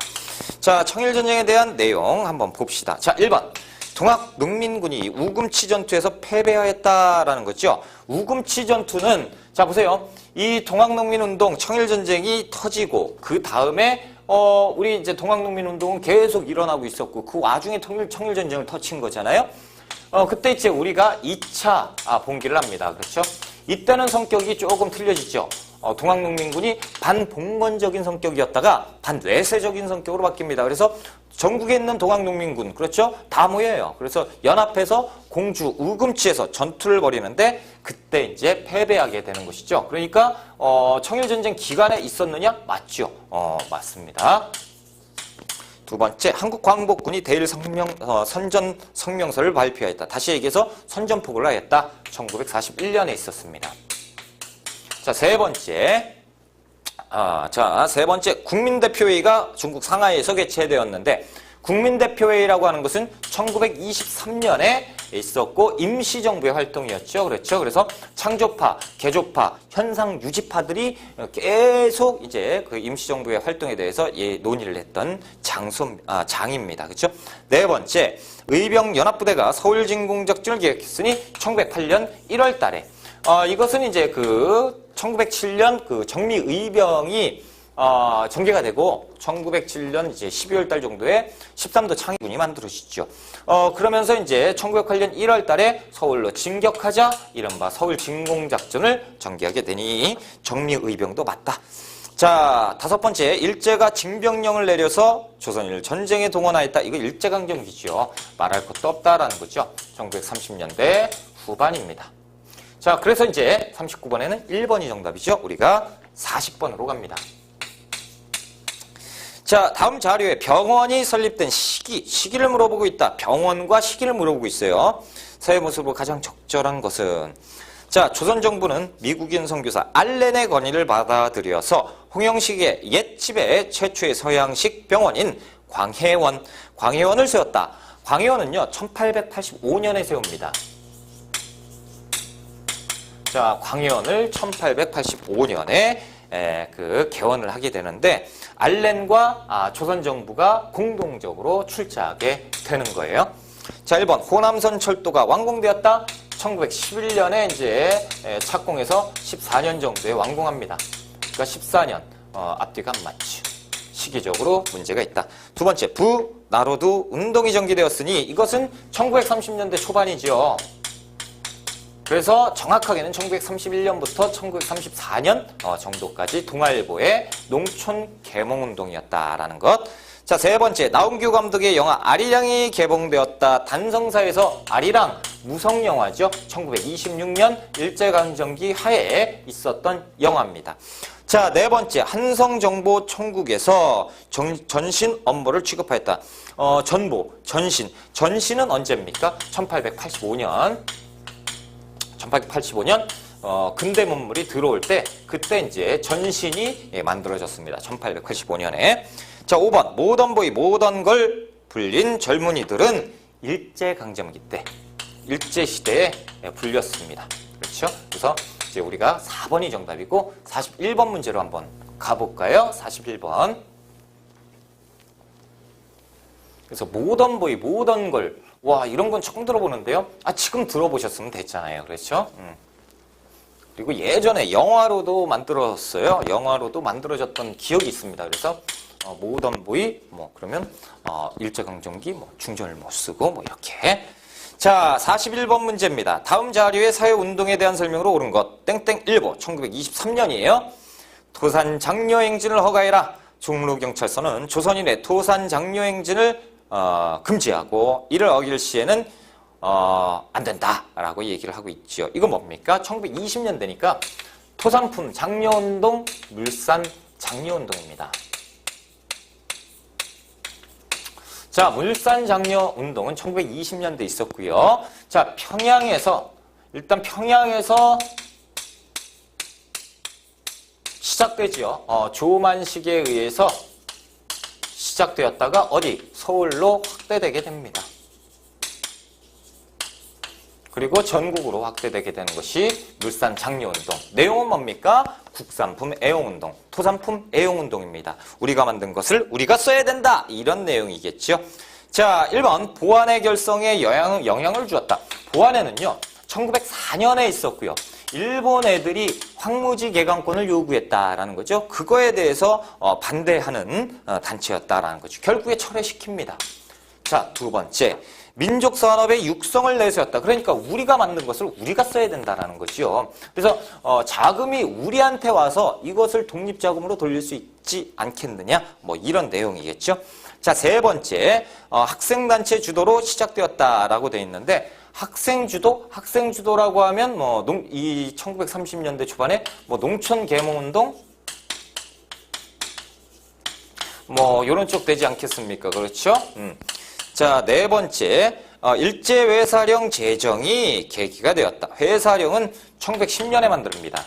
자, 청일전쟁에 대한 내용 한번 봅시다. 자, 1번. 동학농민군이 우금치 전투에서 패배하였다라는 거죠. 우금치 전투는 자, 보세요. 이 동학농민운동 청일전쟁이 터지고 그 다음에 우리 이제 동학농민운동은 계속 일어나고 있었고 그 와중에 청일전쟁을 터친 거잖아요. 그때 이제 우리가 2차 봉기를 합니다. 그렇죠? 이때는 성격이 조금 틀려지죠. 동학농민군이 반봉건적인 성격이었다가 반외세적인 성격으로 바뀝니다. 그래서 전국에 있는 동학농민군, 그렇죠? 다 모여요. 그래서 연합해서 공주 우금치에서 전투를 벌이는데 그때 이제 패배하게 되는 것이죠. 그러니까 청일전쟁 기간에 있었느냐? 맞죠? 맞습니다. 두 번째, 한국광복군이 대일 선전 성명서를 발표했다. 다시 얘기해서 선전포고를 하였다. 1941년에 있었습니다. 자, 세 번째, 국민대표회의가 중국 상하이에서 개최되었는데, 국민대표회의라고 하는 것은 1923년에 있었고 임시정부의 활동이었죠. 그렇죠. 그래서 창조파, 개조파, 현상 유지파들이 계속 이제 그 임시정부의 활동에 대해서 논의를 했던 장입니다. 그렇죠. 네 번째, 의병연합부대가 서울진공작전을 기획했으니 1908년 1월 달에 이것은 이제 그 1907년 그 정미의병이 전개가 되고 1907년 이제 12월 달 정도에 13도 창의군이 만들어지죠. 그러면서 이제 1908년 1월 달에 서울로 진격하자 이른바 서울 진공작전을 전개하게 되니 정미의병도 맞다. 자, 다섯 번째, 일제가 징병령을 내려서 조선인을 전쟁에 동원하였다. 이거 일제강점기죠. 말할 것도 없다라는 거죠. 1930년대 후반입니다. 자, 그래서 이제 39번에는 1번이 정답이죠. 우리가 40번으로 갑니다. 자, 다음 자료에 병원이 설립된 시기를 물어보고 있다. 병원과 시기를 물어보고 있어요. 사회 모습으로 가장 적절한 것은, 자, 조선 정부는 미국인 선교사 알렌의 건의를 받아들여서 홍영식의 옛집의 최초의 서양식 병원인 광해원을 세웠다. 광해원은요, 1885년에 세웁니다. 자, 광해원을 1885년에 그 개원을 하게 되는데, 알렌과 조선 정부가 공동적으로 출자하게 되는 거예요. 자, 1번, 호남선 철도가 완공되었다. 1911년에 이제 착공해서 14년 정도에 완공합니다. 그러니까 14년, 앞뒤가 안 맞죠. 시기적으로 문제가 있다. 두 번째, 부나로드 운동이 전개되었으니 이것은 1930년대 초반이죠. 그래서 정확하게는 1931년부터 1934년 정도까지 동아일보의 농촌 계몽운동이었다라는 것. 자, 세 번째, 나훈규 감독의 영화 아리랑이 개봉되었다. 단성사에서 아리랑 무성영화죠. 1926년 일제강점기 하에 있었던 영화입니다. 자, 네 번째, 한성정보총국에서 전신 업무를 취급하였다. 전신은 언제입니까? 1885년 근대 문물이 들어올 때 그때 이제 전신이 만들어졌습니다. 1885년에. 자, 5번, 모던보이, 모던걸 불린 젊은이들은 일제강점기 때, 일제시대에 불렸습니다. 그렇죠? 그래서 이제 우리가 4번이 정답이고 41번 문제로 한번 가볼까요? 41번. 그래서 모던보이, 모던걸. 와, 이런 건 처음 들어보는데요. 지금 들어보셨으면 됐잖아요. 그렇죠? 그리고 예전에 영화로도 만들었어요. 영화로도 만들어졌던 기억이 있습니다. 그래서 모던보이, 그러면 일제강점기, 중전을 못 쓰고 이렇게. 자, 41번 문제입니다. 다음 자료의 사회운동에 대한 설명으로 옳은 것. 땡땡일보 1923년이에요. 토산장려행진을 허가해라. 종로경찰서는 조선인의 토산장려행진을 금지하고 이를 어길 시에는 안 된다라고 얘기를 하고 있죠. 이거 뭡니까? 1920년대니까 토산품 장려운동, 물산 장려운동입니다. 자, 물산 장려운동은 1920년대 있었고요. 자, 일단 평양에서 시작되지요. 조만식에 의해서 시작되었다가 서울로 확대되게 됩니다. 그리고 전국으로 확대되게 되는 것이 물산 장려운동. 내용은 뭡니까? 국산품 애용운동, 토산품 애용운동입니다. 우리가 만든 것을 우리가 써야 된다. 이런 내용이겠죠. 자, 1번, 보안의 결성에 영향을 주었다. 보안에는요, 1904년에 있었고요. 일본 애들이 황무지 개강권을 요구했다라는 거죠. 그거에 대해서 반대하는 단체였다라는 거죠. 결국에 철회시킵니다. 자, 두 번째, 민족산업의 육성을 내세웠다. 그러니까 우리가 만든 것을 우리가 써야 된다라는 거죠. 그래서 자금이 우리한테 와서 이것을 독립자금으로 돌릴 수 있지 않겠느냐, 이런 내용이겠죠. 자, 세 번째, 학생단체 주도로 시작되었다라고 되어 있는데, 학생주도라고 하면 이 1930년대 초반에 농촌 계몽운동, 뭐 요런 쪽 되지 않겠습니까? 그렇죠? 자, 네 번째. 일제회사령 제정이 계기가 되었다. 회사령은 1910년에 만듭니다.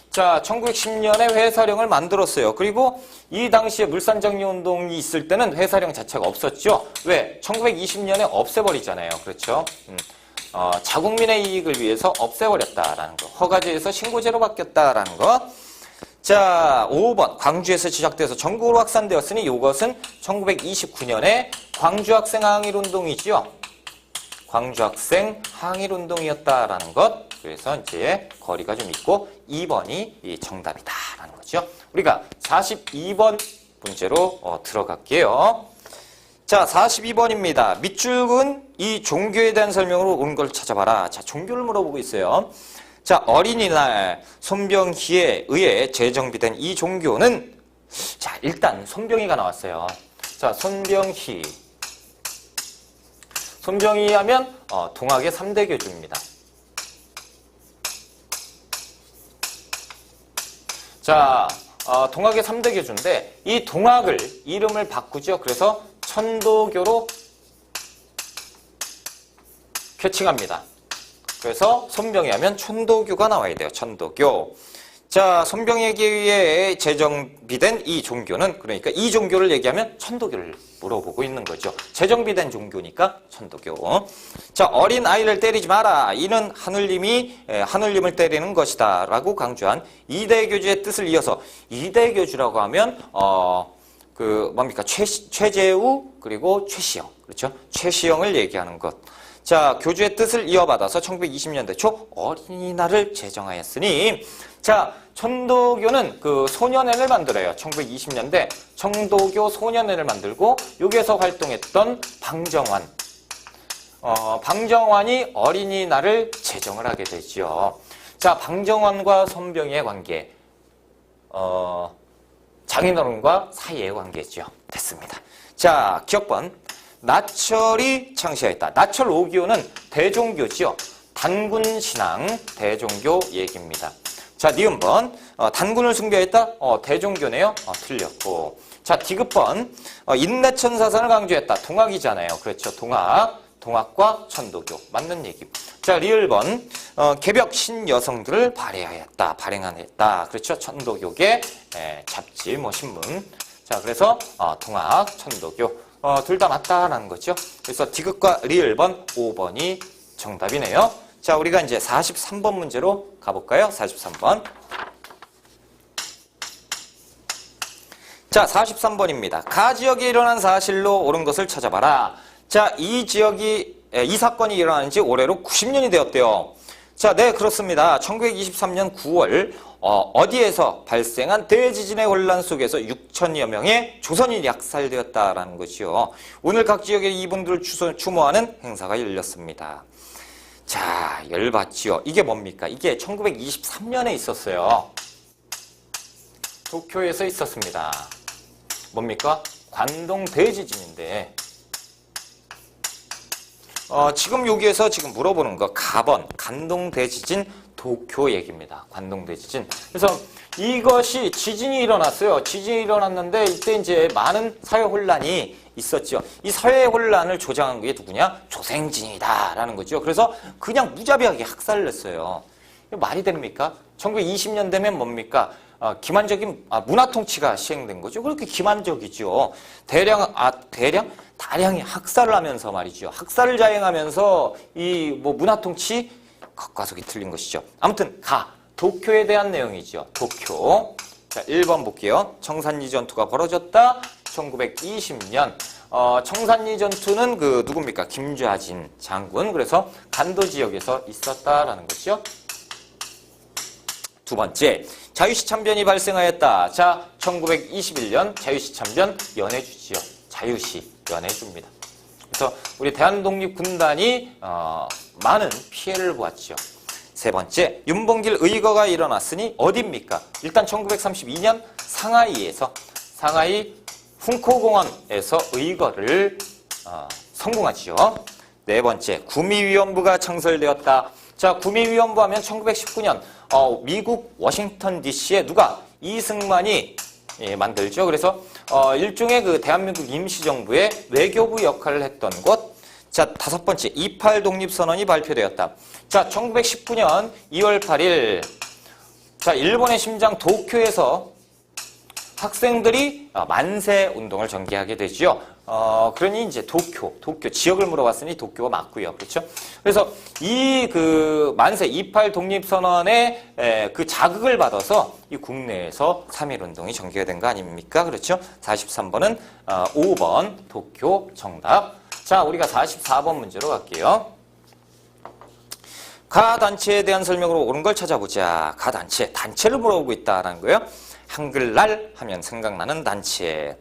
자, 1910년에 회사령을 만들었어요. 그리고 이 당시에 물산정리운동이 있을 때는 회사령 자체가 없었죠. 왜? 1920년에 없애버리잖아요. 그렇죠? 자국민의 이익을 위해서 없애버렸다라는 거. 허가제에서 신고제로 바뀌었다라는 거. 자, 5번. 광주에서 시작돼서 전국으로 확산되었으니 이것은 1929년에 광주학생 항일운동이지요. 광주학생 항일운동이었다라는 것. 그래서 이제 거리가 좀 있고 2번이 정답이다라는 거죠. 우리가 42번 문제로 들어갈게요. 자, 42번입니다. 밑줄은 이 종교에 대한 설명으로 온 걸 찾아봐라. 자, 종교를 물어보고 있어요. 자, 어린이날 손병희에 의해 재정비된 이 종교는, 자, 일단 손병희가 나왔어요. 자, 손병희 하면 동학의 3대 교주입니다. 자, 동학의 3대 교주인데 이 동학을 이름을 바꾸죠. 그래서 천도교로 캐칭합니다. 그래서 손병희 하면 천도교가 나와야 돼요. 천도교. 자, 손병희에게 의해 재정비된 이 종교는, 그러니까 이 종교를 얘기하면 천도교를 물어보고 있는 거죠. 재정비된 종교니까 천도교. 자, 어린 아이를 때리지 마라. 이는 하늘님을 때리는 것이다. 라고 강조한 이대교주의 뜻을 이어서, 이대교주라고 하면 뭡니까? 최재우 그리고 최시영. 그렇죠? 최시영을 얘기하는 것. 자, 교주의 뜻을 이어받아서 1920년대 초 어린이날을 제정하였으니, 자, 천도교는 그 소년회를 만들어요. 1920년대 천도교 소년회를 만들고 여기에서 활동했던 방정환이 어린이날을 제정을 하게 되죠. 자, 방정환과 손병희의 관계, 장인어른과 사이의 관계죠. 됐습니다. 자, 기억번. 나철이 창시하였다. 나철 5기호는 대종교지요. 단군신앙, 대종교 얘기입니다. 자, 니은번. 단군을 숭배했다? 대종교네요. 틀렸고. 자, 디귿번. 인내천사상을 강조했다. 동학이잖아요. 그렇죠. 동학과 천도교. 맞는 얘기. 자, 리을번. 개벽 신여성들을 발행하였다. 그렇죠. 천도교계 잡지, 신문. 자, 그래서 동학, 천도교. 둘 다 맞다라는 거죠. 그래서 디귿과 리을번 5번이 정답이네요. 자, 우리가 이제 43번 문제로 가볼까요? 43번. 자, 43번입니다. 가 지역에 일어난 사실로 옳은 것을 찾아봐라. 자, 이 사건이 일어난 지 올해로 90년이 되었대요. 자, 네, 그렇습니다. 1923년 9월 어디에서 발생한 대지진의 혼란 속에서 6천여 명의 조선인이 약살되었다라는 것이요. 오늘 각 지역에 이분들을 추모하는 행사가 열렸습니다. 자, 열받지요. 이게 뭡니까? 이게 1923년에 있었어요. 도쿄에서 있었습니다. 뭡니까? 관동 대지진인데, 지금 여기에서 지금 물어보는 거 가번, 관동 대지진 도쿄 얘기입니다. 관동 대지진. 그래서 이것이 지진이 일어났어요. 지진이 일어났는데 이때 이제 많은 사회 혼란이 있었죠. 이 사회 혼란을 조장한 게 누구냐? 조생진이다라는 거죠. 그래서 그냥 무자비하게 학살을 했어요. 말이 됩니까? 1920년 되면 뭡니까? 기만적인 문화 통치가 시행된 거죠. 그렇게 기만적이죠. 다량이 학살을 하면서 말이죠. 학살을 자행하면서 이 문화 통치 겉과속이 틀린 것이죠. 아무튼 도쿄에 대한 내용이죠. 도쿄. 자, 1번 볼게요. 청산리 전투가 벌어졌다. 1920년. 청산리 전투는 누굽니까? 김좌진 장군. 그래서 간도 지역에서 있었다라는 거죠. 두 번째, 자유시 참변이 발생하였다. 자, 1921년 자유시 참변 연해주지요. 자유시 연해주입니다. 그래서 우리 대한독립군단이 많은 피해를 보았죠. 세 번째, 윤봉길 의거가 일어났으니 어디입니까? 일단 1932년 상하이 훈코공원에서 의거를 성공하지요. 네 번째, 구미위원부가 창설되었다. 자, 구미위원부 하면 1919년 미국 워싱턴 DC에 누가? 이승만이 예, 만들죠. 그래서 일종의 그 대한민국 임시정부의 외교부 역할을 했던 곳. 자, 5번째 28 독립선언이 발표되었다. 자, 1919년 2월 8일 자, 일본의 심장 도쿄에서 학생들이 만세 운동을 전개하게 되죠. 그러니 이제 도쿄 지역을 물어봤으니 도쿄가 맞고요. 그렇죠? 그래서 이 그 만세 28 독립선언의 그 자극을 받아서 이 국내에서 3.1 운동이 전개가 된 거 아닙니까? 그렇죠? 43번은 5번 도쿄 정답. 자, 우리가 44번 문제로 갈게요. 가 단체에 대한 설명으로 옳은 걸 찾아보자. 가 단체를 물어보고 있다라는 거예요. 한글날 하면 생각나는 단체.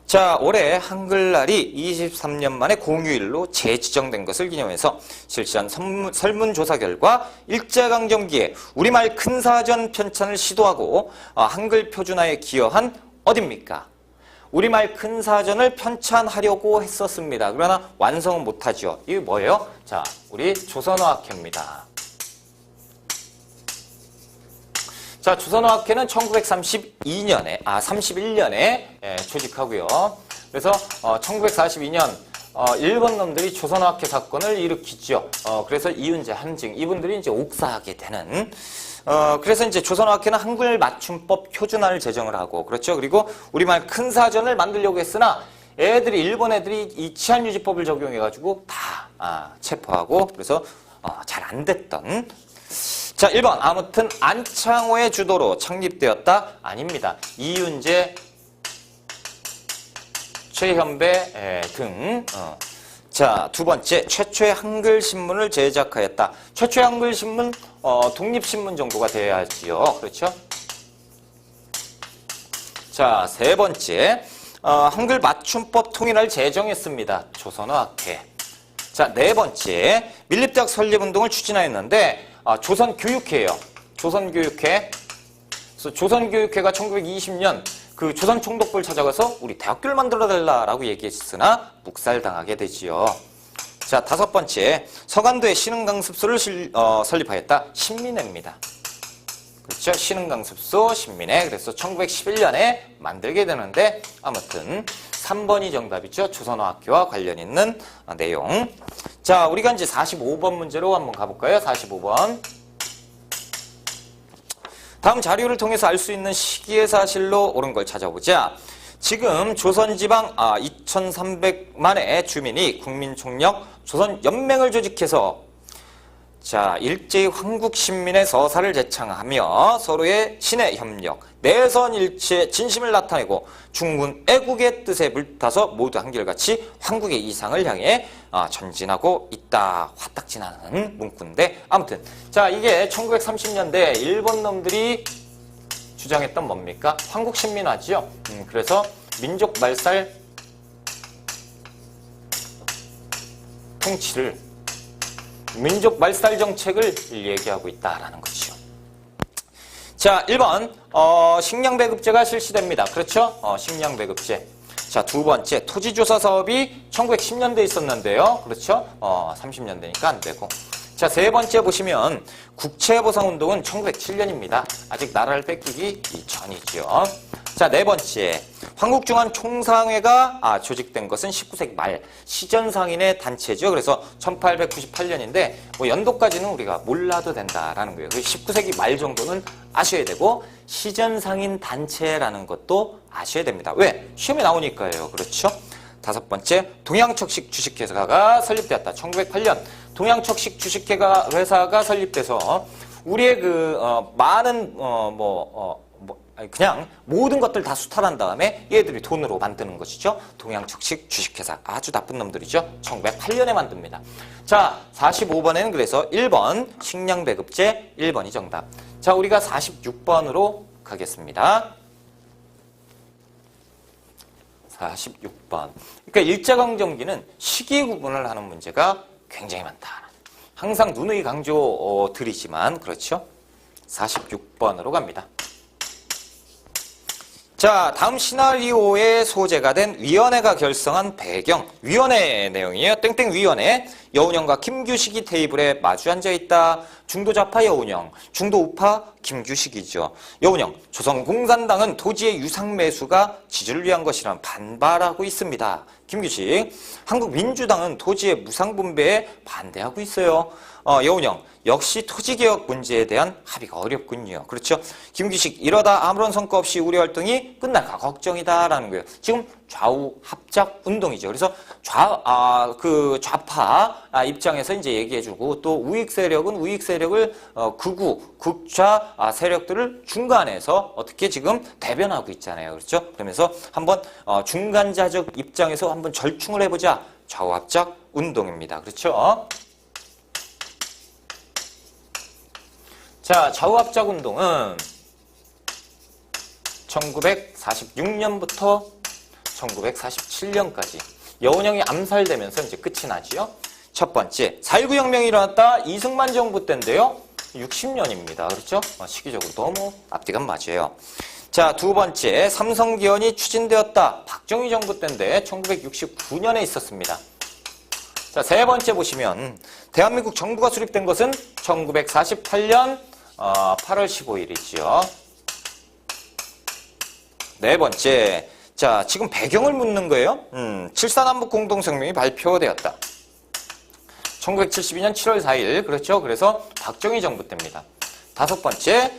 자, 올해 한글날이 23년 만에 공휴일로 재지정된 것을 기념해서 실시한 설문조사 결과 일제강점기에 우리말 큰사전 편찬을 시도하고 한글 표준화에 기여한 어딥니까? 우리말 큰사전을 편찬하려고 했었습니다. 그러나 완성은 못하죠. 이게 뭐예요? 자, 우리 조선어학회입니다. 자, 조선어학회는 31년에 조직하고요. 그래서 1942년 일본 놈들이 조선어학회 사건을 일으키죠. 그래서 이은재, 한증 이분들이 이제 옥사하게 되는. 그래서 이제 조선어학회는 한글 맞춤법 표준화를 제정을 하고, 그렇죠. 그리고 우리말 큰사전을 만들려고 했으나 일본 애들이 이 치안유지법을 적용해가지고 다 체포하고, 그래서 잘 안 됐던. 자, 1번 아무튼 안창호의 주도로 창립되었다. 아닙니다. 이윤재, 최현배 등. 자, 2번째 최초의 한글 신문을 제작하였다. 최초의 한글 신문 독립신문 정도가 돼야지요. 그렇죠? 자, 3번째 한글 맞춤법 통일을 제정했습니다. 조선어학회. 자, 4번째 밀립대학 설립운동을 추진하였는데 조선교육회예요. 조선교육회. 그래서 조선교육회가 1920년 그 조선총독부를 찾아가서 우리 대학교를 만들어달라고 얘기했으나 묵살당하게 되지요. 자, 5번째 서간도에 신흥강습소를 설립하였다. 신민회입니다. 그렇죠? 신흥강습소, 신민회. 그래서 1911년에 만들게 되는데 아무튼 3번이 정답이죠. 조선어학회와 관련 있는 내용. 자, 우리가 이제 45번 문제로 한번 가볼까요? 45번. 다음 자료를 통해서 알 수 있는 시기의 사실로 옳은 걸 찾아보자. 지금 조선지방 2,300만의 주민이 국민총력 조선연맹을 조직해서 자, 일제히 황국신민의 서사를 제창하며 서로의 신의 협력, 내선일치의 진심을 나타내고 중군 애국의 뜻에 불타서 모두 한결같이 황국의 이상을 향해 전진하고 있다. 화딱지나는 문구인데 아무튼 자, 이게 1930년대 일본 놈들이 주장했던 뭡니까? 황국신민화지요. 그래서 민족 말살 통치를 민족 말살 정책을 얘기하고 있다라는 거죠. 자, 1번 식량배급제가 실시됩니다. 그렇죠? 식량배급제. 자, 2번째 토지조사 사업이 1910년대에 있었는데요. 그렇죠? 30년대니까 안 되고. 자, 3번째 보시면 국채보상운동은 1907년입니다. 아직 나라를 뺏기기 이전이죠. 자, 4번째 황국중앙총상회가 조직된 것은 19세기 말 시전상인의 단체죠. 그래서 1898년인데 뭐 연도까지는 우리가 몰라도 된다라는 거예요. 19세기 말 정도는 아셔야 되고 시전상인 단체라는 것도 아셔야 됩니다. 왜? 시험에 나오니까요. 그렇죠? 5번째 동양척식 주식회사가 설립되었다. 1908년 동양척식 주식회사가 설립돼서 우리의 그 많은 그냥 모든 것들 다 수탈한 다음에 얘들이 돈으로 만드는 것이죠. 동양척식 주식회사. 아주 나쁜 놈들이죠. 1908년에 만듭니다. 자, 45번에는 그래서 1번 식량배급제 1번이 정답. 자, 우리가 46번으로 가겠습니다. 46번. 그러니까 일제강점기는 시기 구분을 하는 문제가 굉장히 많다. 항상 누누이 강조드리지만 그렇죠. 46번으로 갑니다. 자, 다음 시나리오의 소재가 된 위원회가 결성한 배경, 위원회 내용이에요. 땡땡위원회. 여운형과 김규식이 테이블에 마주 앉아있다. 중도좌파 여운형, 중도우파 김규식이죠. 여운형, 조선공산당은 토지의 유상매수가 지주를 위한 것이란 반발하고 있습니다. 김규식, 한국민주당은 토지의 무상분배에 반대하고 있어요. 여운형, 역시 토지개혁 문제에 대한 합의가 어렵군요. 그렇죠? 김규식, 이러다 아무런 성과 없이 우리 활동이 끝날까 걱정이다라는 거예요. 지금 좌우 합작 운동이죠. 그래서 좌파 입장에서 이제 얘기해주고 또 우익 세력은 우익 세력을 극좌 세력들을 중간에서 어떻게 지금 대변하고 있잖아요. 그렇죠? 그러면서 한번 중간자적 입장에서 한번 절충을 해보자. 좌우 합작 운동입니다. 그렇죠? 자, 좌우합작 운동은 1946년부터 1947년까지 여운형이 암살되면서 이제 끝이 나지요. 첫 번째, 4.19 혁명이 일어났다. 이승만 정부 때인데요. 60년입니다. 그렇죠? 시기적으로 너무 앞뒤가 맞아요. 자, 두 번째, 삼성기원이 추진되었다. 박정희 정부 때인데 1969년에 있었습니다. 자, 세 번째 보시면 대한민국 정부가 수립된 것은 1948년 8월 15일이죠. 네 번째, 자, 지금 배경을 묻는 거예요. 7.4남북 공동성명이 발표되었다. 1972년 7월 4일, 그렇죠? 그래서 박정희 정부 때입니다. 다섯 번째,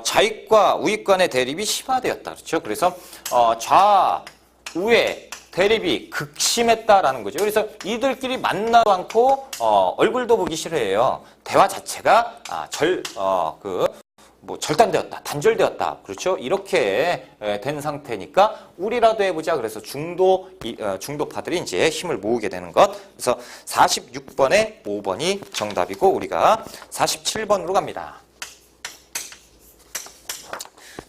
좌익과 우익 간의 대립이 심화되었다. 그렇죠? 그래서 좌우의 대립이 극심했다라는 거죠. 그래서 이들끼리 만나도 않고 얼굴도 보기 싫어해요. 대화 자체가 절단되었다, 단절되었다. 그렇죠? 이렇게 된 상태니까 우리라도 해보자. 그래서 중도파들이 이제 힘을 모으게 되는 것. 그래서 46번에 5번이 정답이고 우리가 47번으로 갑니다.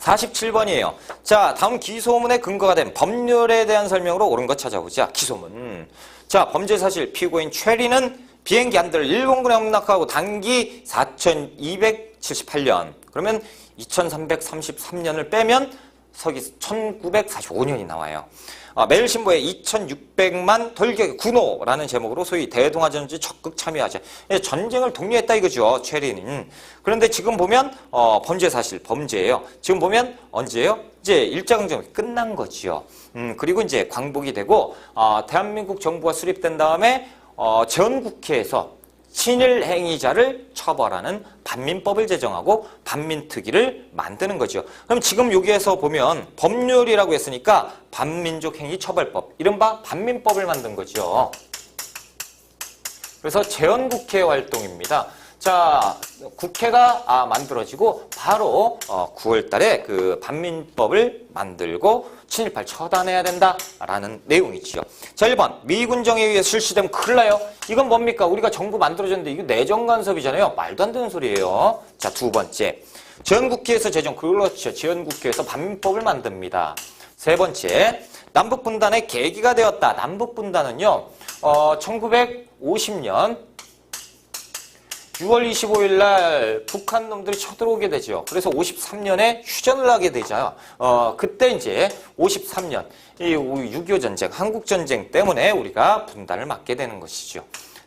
47번이에요. 자, 다음 기소문의 근거가 된 법률에 대한 설명으로 옳은 것 찾아보자. 기소문. 자, 범죄 사실 피고인 최리는 비행기 한 대를 일본군에 함락하고 단기 4278년. 그러면 2333년을 빼면 서기 1945년이 나와요. 매일신보에 2600만 돌격의 군호라는 제목으로 소위 대동아전지 적극 참여하자. 전쟁을 독려했다 이거죠. 최리는. 그런데 지금 보면 범죄 사실 범죄예요. 지금 보면 언제예요? 이제 일제강점기 끝난 거지요. 그리고 이제 광복이 되고 대한민국 정부가 수립된 다음에 전국회에서 친일 행위자를 처벌하는 반민법을 제정하고 반민특위를 만드는 거죠. 그럼 지금 여기에서 보면 법률이라고 했으니까 반민족 행위 처벌법, 이른바 반민법을 만든 거죠. 그래서 재헌국회 활동입니다. 자, 국회가 만들어지고 바로 9월 달에 그 반민법을 만들고 친일파를 처단해야 된다라는 내용이지요. 자, 1번. 미군 정에 의해 실시되면 큰일 나요. 이건 뭡니까? 우리가 정부 만들어졌는데 이거 내정 간섭이잖아요. 말도 안 되는 소리예요. 자, 두 번째. 재헌국회에서 제정. 그렇죠. 재헌국회에서 반민법을 만듭니다. 세 번째. 남북분단의 계기가 되었다. 남북분단은요. 1950년 6월 25일 날 북한 놈들이 쳐들어오게 되죠. 그래서 53년에 휴전을 하게 되죠. 그때 이제 53년 이 6.25 전쟁, 한국 전쟁 때문에 우리가 분단을 맞게 되는 것이죠.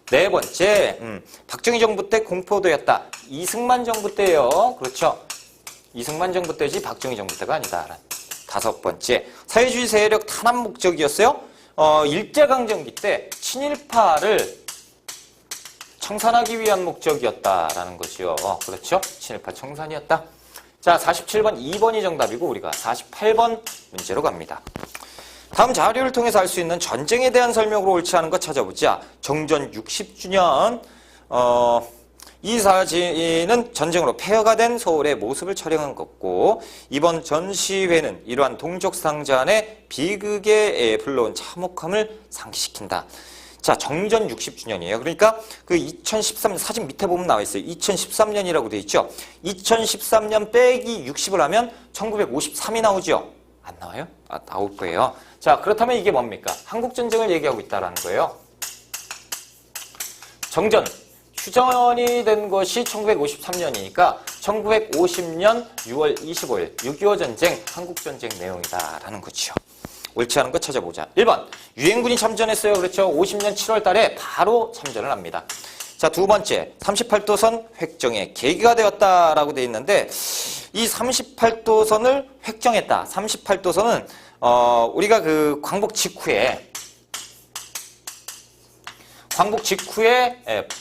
네 번째, 박정희 정부 때 공포되었다. 이승만 정부 때예요. 그렇죠. 이승만 정부 때지 박정희 정부 때가 아니다. 다섯 번째, 사회주의 세력 탄압 목적이었어요. 일제강점기 때 친일파를 청산하기 위한 목적이었다라는 거죠. 그렇죠? 친일파 청산이었다. 자, 47번 2번이 정답이고 우리가 48번 문제로 갑니다. 다음 자료를 통해서 알 수 있는 전쟁에 대한 설명으로 옳지 않은 것 찾아보자. 정전 60주년 이 사진은 전쟁으로 폐허가 된 서울의 모습을 촬영한 것고 이번 전시회는 이러한 동족상자 안에 비극에 불러온 참혹함을 상기시킨다. 자, 정전 60주년이에요. 그러니까 그 2013년 사진 밑에 보면 나와 있어요. 2013년이라고 돼 있죠. 2013년 빼기 60을 하면 1953이 나오죠. 안 나와요? 나올 거예요. 자, 그렇다면 이게 뭡니까? 한국전쟁을 얘기하고 있다는 거예요. 정전, 휴전이 된 것이 1953년이니까 1950년 6월 25일 6.25 전쟁, 한국전쟁 내용이다라는 거죠. 옳지 않은 거 찾아보자. 1번, 유엔군이 참전했어요. 그렇죠. 50년 7월 달에 바로 참전을 합니다. 자, 두 번째, 38도선 획정의 계기가 되었다라고 되어 있는데 이 38도선을 획정했다. 38도선은 우리가 그 광복 직후에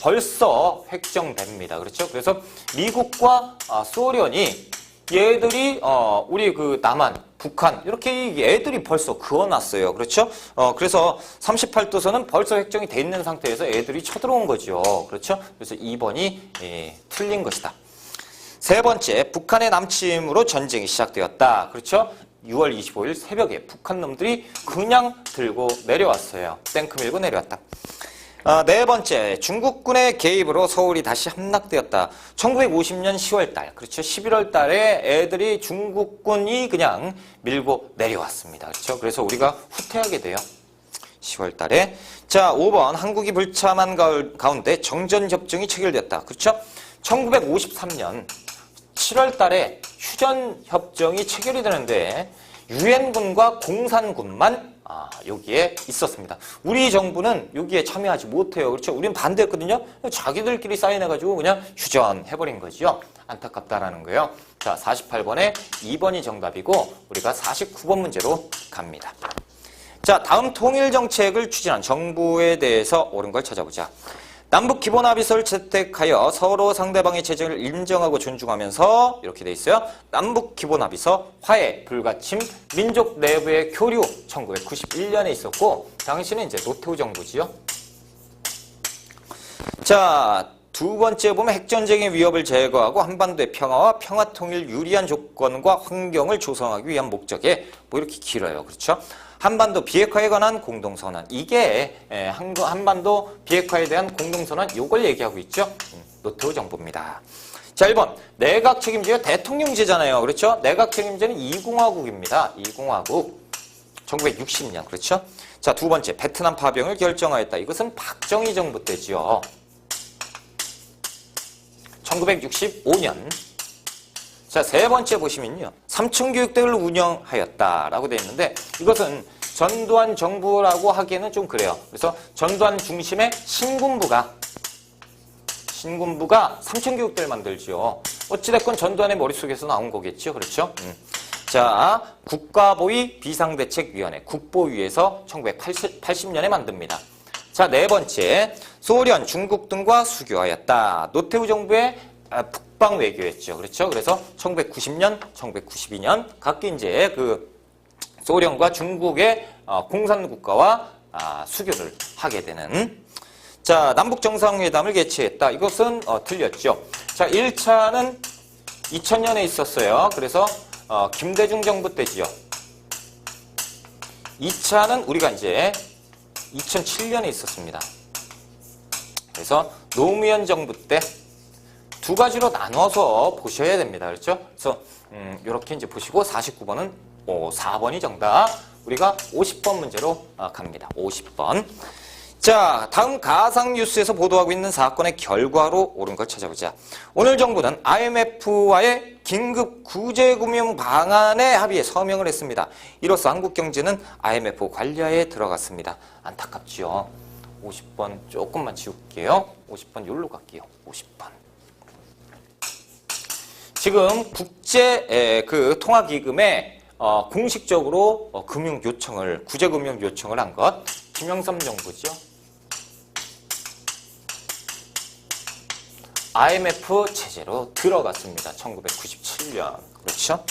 벌써 획정됩니다. 그렇죠? 그래서 미국과 소련이 얘들이 우리 그 남한, 북한 이렇게 얘들이 벌써 그어놨어요. 그렇죠? 그래서 38도선은 벌써 획정이 돼 있는 상태에서 애들이 쳐들어온 거죠. 그렇죠? 그래서 2번이 틀린 것이다. 세 번째, 북한의 남침으로 전쟁이 시작되었다. 그렇죠? 6월 25일 새벽에 북한 놈들이 그냥 들고 내려왔어요. 탱크 밀고 내려왔다. 네 번째, 중국군의 개입으로 서울이 다시 함락되었다. 1950년 10월 달, 그렇죠. 11월 달에 애들이 중국군이 그냥 밀고 내려왔습니다. 그렇죠. 그래서 우리가 후퇴하게 돼요. 10월 달에. 자, 5번, 한국이 불참한 가운데 정전협정이 체결됐다. 그렇죠. 1953년 7월 달에 휴전협정이 체결이 되는데 유엔군과 공산군만 여기에 있었습니다. 우리 정부는 여기에 참여하지 못해요. 그렇죠? 우리는 반대했거든요. 자기들끼리 사인해가지고 그냥 휴전해버린 거죠. 안타깝다라는 거예요. 자, 48번에 2번이 정답이고 우리가 49번 문제로 갑니다. 자, 다음 통일정책을 추진한 정부에 대해서 옳은 걸 찾아보자. 남북기본합의서를 채택하여 서로 상대방의 체제를 인정하고 존중하면서 이렇게 돼 있어요. 남북기본합의서, 화해, 불가침, 민족 내부의 교류 1991년에 있었고 당시는 이제 노태우 정부지요. 자, 두 번째 보면 핵전쟁의 위협을 제거하고 한반도의 평화와 평화통일 유리한 조건과 환경을 조성하기 위한 목적에 뭐 이렇게 길어요. 그렇죠? 한반도 비핵화에 관한 공동선언. 이게 한반도 비핵화에 대한 공동선언 요걸 얘기하고 있죠. 노태우 정부입니다. 자, 1번. 내각 책임제가 대통령제잖아요. 그렇죠? 내각 책임제는 2공화국입니다. 2공화국. 1960년. 그렇죠? 자, 두 번째. 베트남 파병을 결정하였다. 이것은 박정희 정부 때지요. 1965년. 자, 세 번째 보시면요. 삼층교육대를 운영하였다라고 되어 있는데 이것은 전두환 정부라고 하기에는 좀 그래요. 그래서 전두환 중심의 신군부가 삼층교육대를 만들죠. 어찌됐건 전두환의 머릿속에서 나온 거겠죠. 그렇죠? 자, 국가보위 비상대책위원회 국보위에서 1980년에 만듭니다. 자, 네 번째. 소련, 중국 등과 수교하였다. 노태우 정부의 북방 외교였죠. 그렇죠? 그래서 1990년, 1992년 각기 이제 그 소련과 중국의 공산국가와 수교를 하게 되는. 자, 남북 정상회담을 개최했다. 이것은 틀렸죠. 자, 1차는 2000년에 있었어요. 그래서 김대중 정부 때지요. 2차는 우리가 이제 2007년에 있었습니다. 그래서 노무현 정부 때 두 가지로 나눠서 보셔야 됩니다. 그렇죠? 그래서 이렇게 이제 보시고 49번은 4번이 정답. 우리가 50번 문제로 갑니다. 50번. 자, 다음 가상뉴스에서 보도하고 있는 사건의 결과로 옳은 걸 찾아보자. 오늘 정부는 IMF와의 긴급 구제금융 방안에 합의에 서명을 했습니다. 이로써 한국 경제는 IMF 관리하에 들어갔습니다. 안타깝지요. 50번 조금만 지울게요. 50번 여기로 갈게요. 50번. 지금 국제 그 통화기금에 공식적으로 금융 요청을 구제금융 요청을 한 것 김영삼 정부죠. IMF 체제로 들어갔습니다. 1997년. 그렇죠?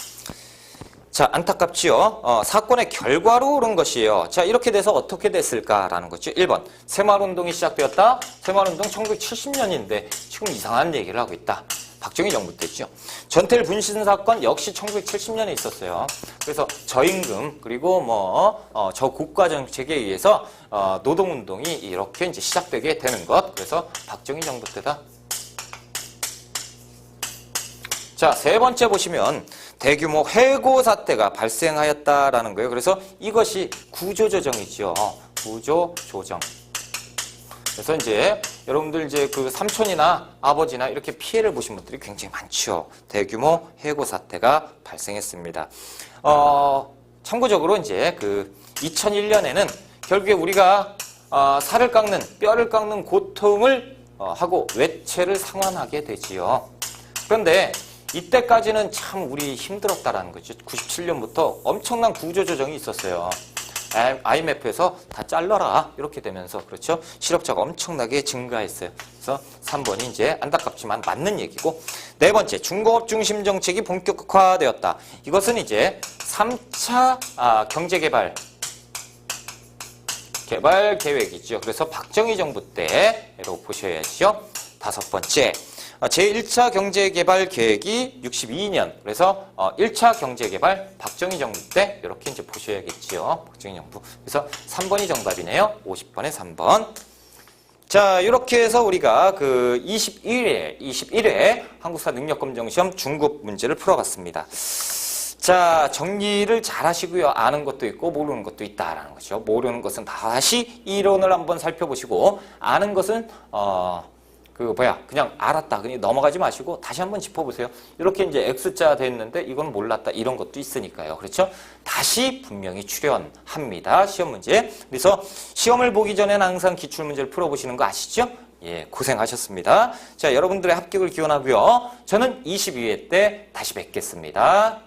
자, 안타깝지요. 사건의 결과로 옳은 것이에요. 자, 이렇게 돼서 어떻게 됐을까라는 거죠. 1번. 새마을운동이 시작되었다. 새마을운동 1970년인데 지금 이상한 얘기를 하고 있다. 박정희 정부 때죠. 전태일 분신 사건 역시 1970년에 있었어요. 그래서 저임금 그리고 저고가 정책에 의해서 노동운동이 이렇게 이제 시작되게 되는 것. 그래서 박정희 정부 때다. 자, 세 번째 보시면 대규모 해고 사태가 발생하였다라는 거예요. 그래서 이것이 구조조정이죠. 구조조정. 그래서 이제 여러분들 이제 그 삼촌이나 아버지나 이렇게 피해를 보신 분들이 굉장히 많죠. 대규모 해고 사태가 발생했습니다. 참고적으로 이제 그 2001년에는 결국에 우리가 살을 깎는, 뼈를 깎는 고통을 하고 외채를 상환하게 되지요. 그런데 이때까지는 참 우리 힘들었다라는 거죠. 97년부터 엄청난 구조조정이 있었어요. IMF에서 다 잘라라 이렇게 되면서 그렇죠. 실업자가 엄청나게 증가했어요. 그래서 3번이 이제 안타깝지만 맞는 얘기고, 네 번째 중공업 중심 정책이 본격화되었다. 이것은 이제 3차 경제개발 계획이죠. 그래서 박정희 정부 때로 보셔야죠. 다섯 번째 제1차 경제개발 계획이 62년. 그래서 1차 경제개발 박정희 정부 때 이렇게 이제 보셔야겠죠. 박정희 정부. 그래서 3번이 정답이네요. 50번에 3번. 자, 이렇게 해서 우리가 그 21회 한국사 능력검정시험 중급 문제를 풀어봤습니다. 자, 정리를 잘 하시고요. 아는 것도 있고 모르는 것도 있다라는 거죠. 모르는 것은 다시 이론을 한번 살펴보시고, 아는 것은 그냥 알았다 그냥 넘어가지 마시고 다시 한번 짚어보세요. 이렇게 이제 X자 됐는데 이건 몰랐다 이런 것도 있으니까요. 그렇죠? 다시 분명히 출연합니다. 시험 문제. 그래서 시험을 보기 전에는 항상 기출문제를 풀어보시는 거 아시죠? 예, 고생하셨습니다. 자, 여러분들의 합격을 기원하고요. 저는 22회 때 다시 뵙겠습니다.